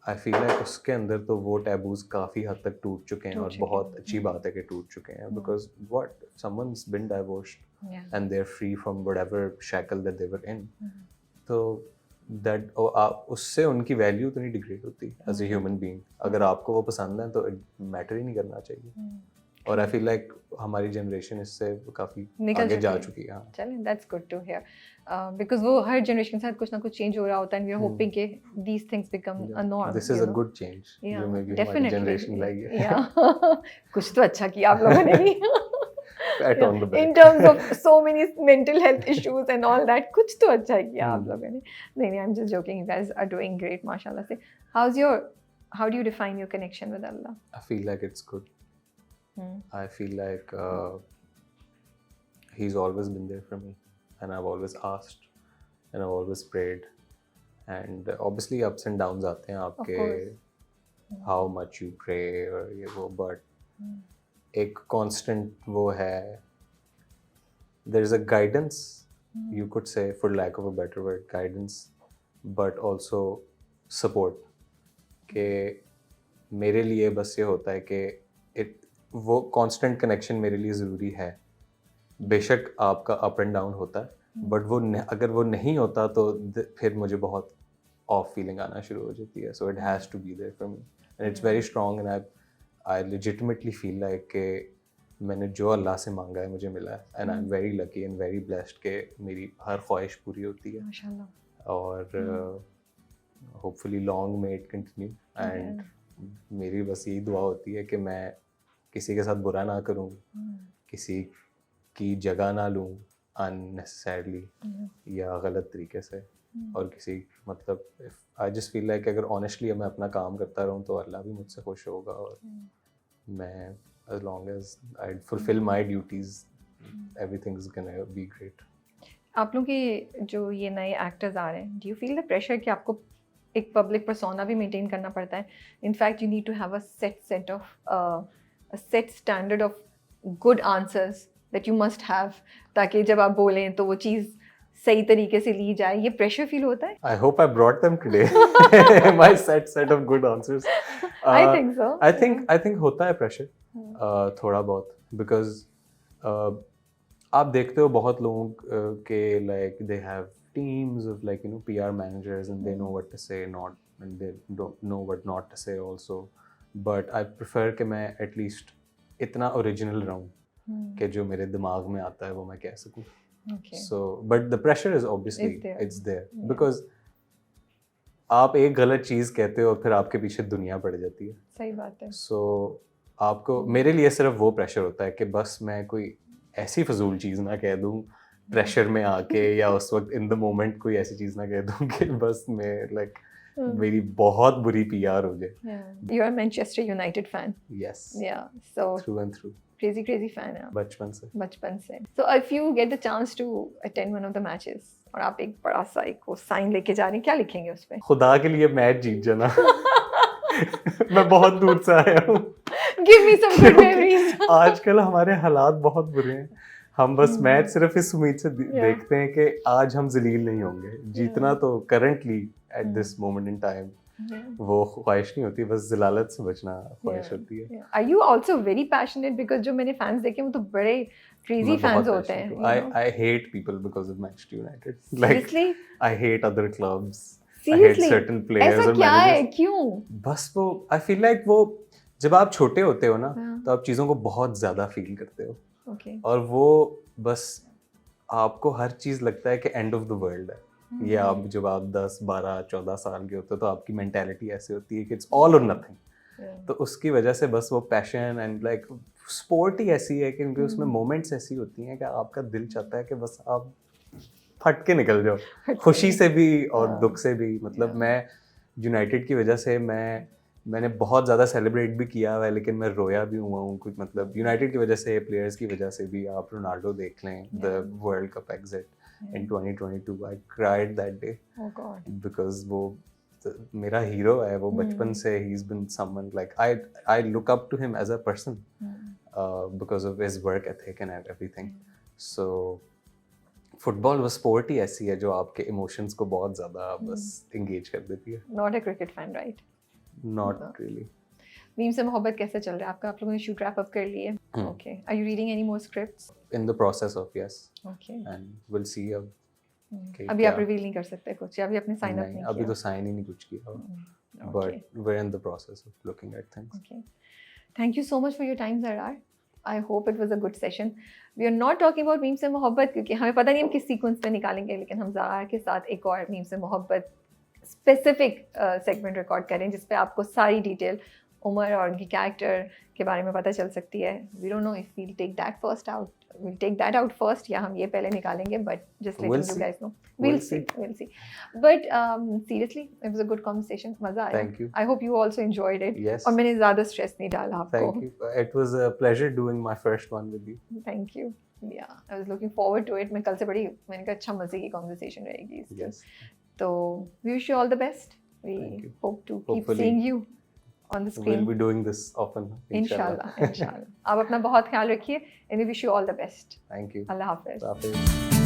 I feel like उसके अंदर तो वो टैबूज काफ़ी हद तक टूट चुके हैं टूट और चुके बहुत हैं. अच्छी बात है कि टूट चुके हैं. Because what someone's been divorced Yeah. and they're free from whatever shackle that they were in. Mhm. तो that उससे उनकी वैल्यू तो नहीं डिग्रेड होती एज ए ह्यूमन बीइंग. अगर आपको वो पसंद है तो मैटर ही नहीं करना चाहिए. Hmm. और आई फील लाइक हमारी जनरेशन इससे काफ़ी निकल आगे जा चुकी है. चुकी है. हाँ. चलें, that's good to hear, because वो हर जनरेशन के साथ कुछ ना कुछ चेंज हो रहा होता है, and we are Hmm. Hoping कि these things become a norm. This is a good change जो मे बी हमारी जनरेशन लाई है. कुछ तो अच्छा किया आप लोगों ने भी. Pat on the back. In terms of so many mental health issues and all that, कुछ तो अच्छा किया आप लोगों ने. नहीं, I'm just joking. You guys are doing great, mashallah से. How do you define your connection with Allah? I feel like it's good. I feel like He's always been there for me, and I've always asked, and I've always prayed. And obviously ups and downs आते हैं आपके, how much you pray और ये वो, but एक constant वो है, there is a guidance, you could say, for lack of a better word, guidance, but also support. कि मेरे लिए बस ये होता है कि वो constant connection मेरे लिए ज़रूरी है. बेशक आपका अप एंड डाउन होता है, बट वो अगर वो नहीं होता तो फिर मुझे बहुत ऑफ फीलिंग आना शुरू हो जाती है. So it has to be there for me, and it's very strong, and I legitimately feel like कि मैंने जो अल्लाह से मांगा है मुझे मिला है, and I am very lucky and very blessed कि मेरी हर ख्वाहिश पूरी होती है माशाल्लाह. और hopefully long may it continue, and मेरी बस यही दुआ होती है कि मैं किसी के साथ बुरा ना करूँ, किसी की जगह ना लूँ अननेसेसरली या गलत तरीके से, और किसी मतलब आई जस्ट फील लाइक अगर ऑनेस्टली मैं अपना काम करता रहूँ तो अल्लाह भी मुझसे खुश होगा, और मैं as long as I fulfill my duties everything is gonna be great. आप लोग के जो ये नए एक्टर्स आ रहे हैं, do you feel the pressure कि आपको एक पब्लिक पर्सोना भी मेंटेन करना पड़ता है? In fact you need to have a set standard of good answers that you must have, ताकि जब आप बोलें तो वो चीज़ सही तरीके से ली जाए. ये प्रेशर फील होता है? I hope I brought them today. My set of good answers. I think so. I think होता है प्रेशर थोड़ा बहुत, because आप देखते हो बहुत लोग के like they have teams of like PR managers, and they know what to say not, and they don't know what not to say also, but I prefer कि मैं at least इतना original रहूँ कि जो मेरे दिमाग में आता है वो मैं कह सकूँ. So but the pressure is obviously it's there because आप एक गलत चीज़ कहते हो और फिर आपके पीछे दुनिया पड़ जाती है. सही बात है. So आपको, मेरे लिए सिर्फ वो प्रेशर होता है कि बस मैं कोई ऐसी फजूल चीज़ ना कह दूँ प्रेशर में आके, या उस वक्त इन द मोमेंट कोई ऐसी चीज़ ना कह दूँ कि बस मैं like मेरी बहुत बुरी PR हो जाए. You are Manchester United fan. Yes. Yeah. So through and through. crazy fan है. बचपन से. So if you get the chance to attend one of the matches और आप एक बड़ा सा एक वो साइन लेके जा रहे हैं, क्या लिखेंगे उस पे? खुदा के लिए मैच जीत जाना. मैं बहुत दूर से आया हूँ. Give me some good memories. आजकल हमारे हालात बहुत बुरे हैं. हम बस मैच सिर्फ इस उम्मीद से देखते हैं कि आज हम जलील नहीं होंगे. जीतना तो currently at this moment in time वो ख्वाहिश नहीं होती, बस जलालत से बचना ख्वाहिश होती है. Are you also very passionate? Because जो मैंने फैंस देखे वो तो बड़े crazy fans होते हैं. I hate people because of Manchester United. Like Seriously? I hate other clubs. Seriously? I hate certain players ऐसा or क्या है? managers. क्यों? बस वो I feel like वो जब आप छोटे होते हो ना तो आप चीज़ों को बहुत ज़्यादा फील करते हो. Okay. और वो बस आपको हर चीज़ लगता है कि एंड ऑफ द वर्ल्ड है. या आप जब आप 10, 12, 14 साल के होते हो तो आपकी मेंटालिटी ऐसी होती है कि इट्स ऑल और नथिंग. तो उसकी वजह से बस वो पैशन एंड लाइक स्पोर्ट ही ऐसी है कि उसमें मोमेंट्स ऐसी होती हैं कि आपका दिल चाहता है कि बस आप फट के निकल जाओ, खुशी से भी और दुख से भी. मतलब मैं यूनाइटेड की वजह से मैंने बहुत ज़्यादा सेलिब्रेट भी किया हुआ है, लेकिन मैं रोया भी हुआ हूँ कुछ. मतलब यूनाइटेड की वजह से, प्लेयर्स की वजह से भी. आप रोनाल्डो देख लें, the world cup exit in 2022, I cried that day. Oh God. Because वो मेरा हीरो है, वो बचपन से he's been someone like I look up to him as a person because of his work ethic and everything. So football वो sport ही ऐसी है जो आपके इमोशंस को बहुत ज़्यादा बस engage कर देती है. Not a cricket fan, right? Not really. Meme से मोहब्बत कैसे चल रहा है आपका? आप लोगों ने शूट रैप अप कर लिए? Okay. Are you reading any more scripts? In the process of, yes. Okay. And we'll see अब. अभी आप रिवील नहीं कर सकते कुछ, अभी आपने साइन अप नहीं किया? अभी तो साइन ही नहीं कुछ किया. But we're in the process of looking at things. Okay. Thank you so much for your time, Zarar. I hope it was a good session. We are not talking about meme से मोहब्बत क्योंकि हमें पता नहीं हम किस sequence में निकालेंगे, लेकिन हम ज़ारा के साथ एक और मीम से मोहब्बत स्पेसिफिक सेगमेंट रिकॉर्ड करें जिस पे आपको सारी डिटेल उमर और उनकी कैरेक्टर के बारे में पता चल सकती है. We don't know if we'll take that out first या हम ये पहले निकालेंगे, but just letting We'll you see. guys know. We'll see. But seriously, it was a good conversation. मजा आया. Thank you. I hope you also enjoyed it. Yes. और मैंने ज़्यादा stress नहीं डाला आपको. Thank you. It was a pleasure doing my first one with you. Thank you. Yeah, I was looking forward to it. मैं कल से बड़ी मैंने कहा अच्छा मजे की conversation रहेगी इसकी. Yes. तो we wish you all the best. We Thank you. hope to keep Hopefully. seeing you on the screen. We'll be doing this often. इंशाल्लाह. आप अपना बहुत ख्याल रखिए and we wish you all the best. Thank you. अल्लाह हाफिज़. Hafiz.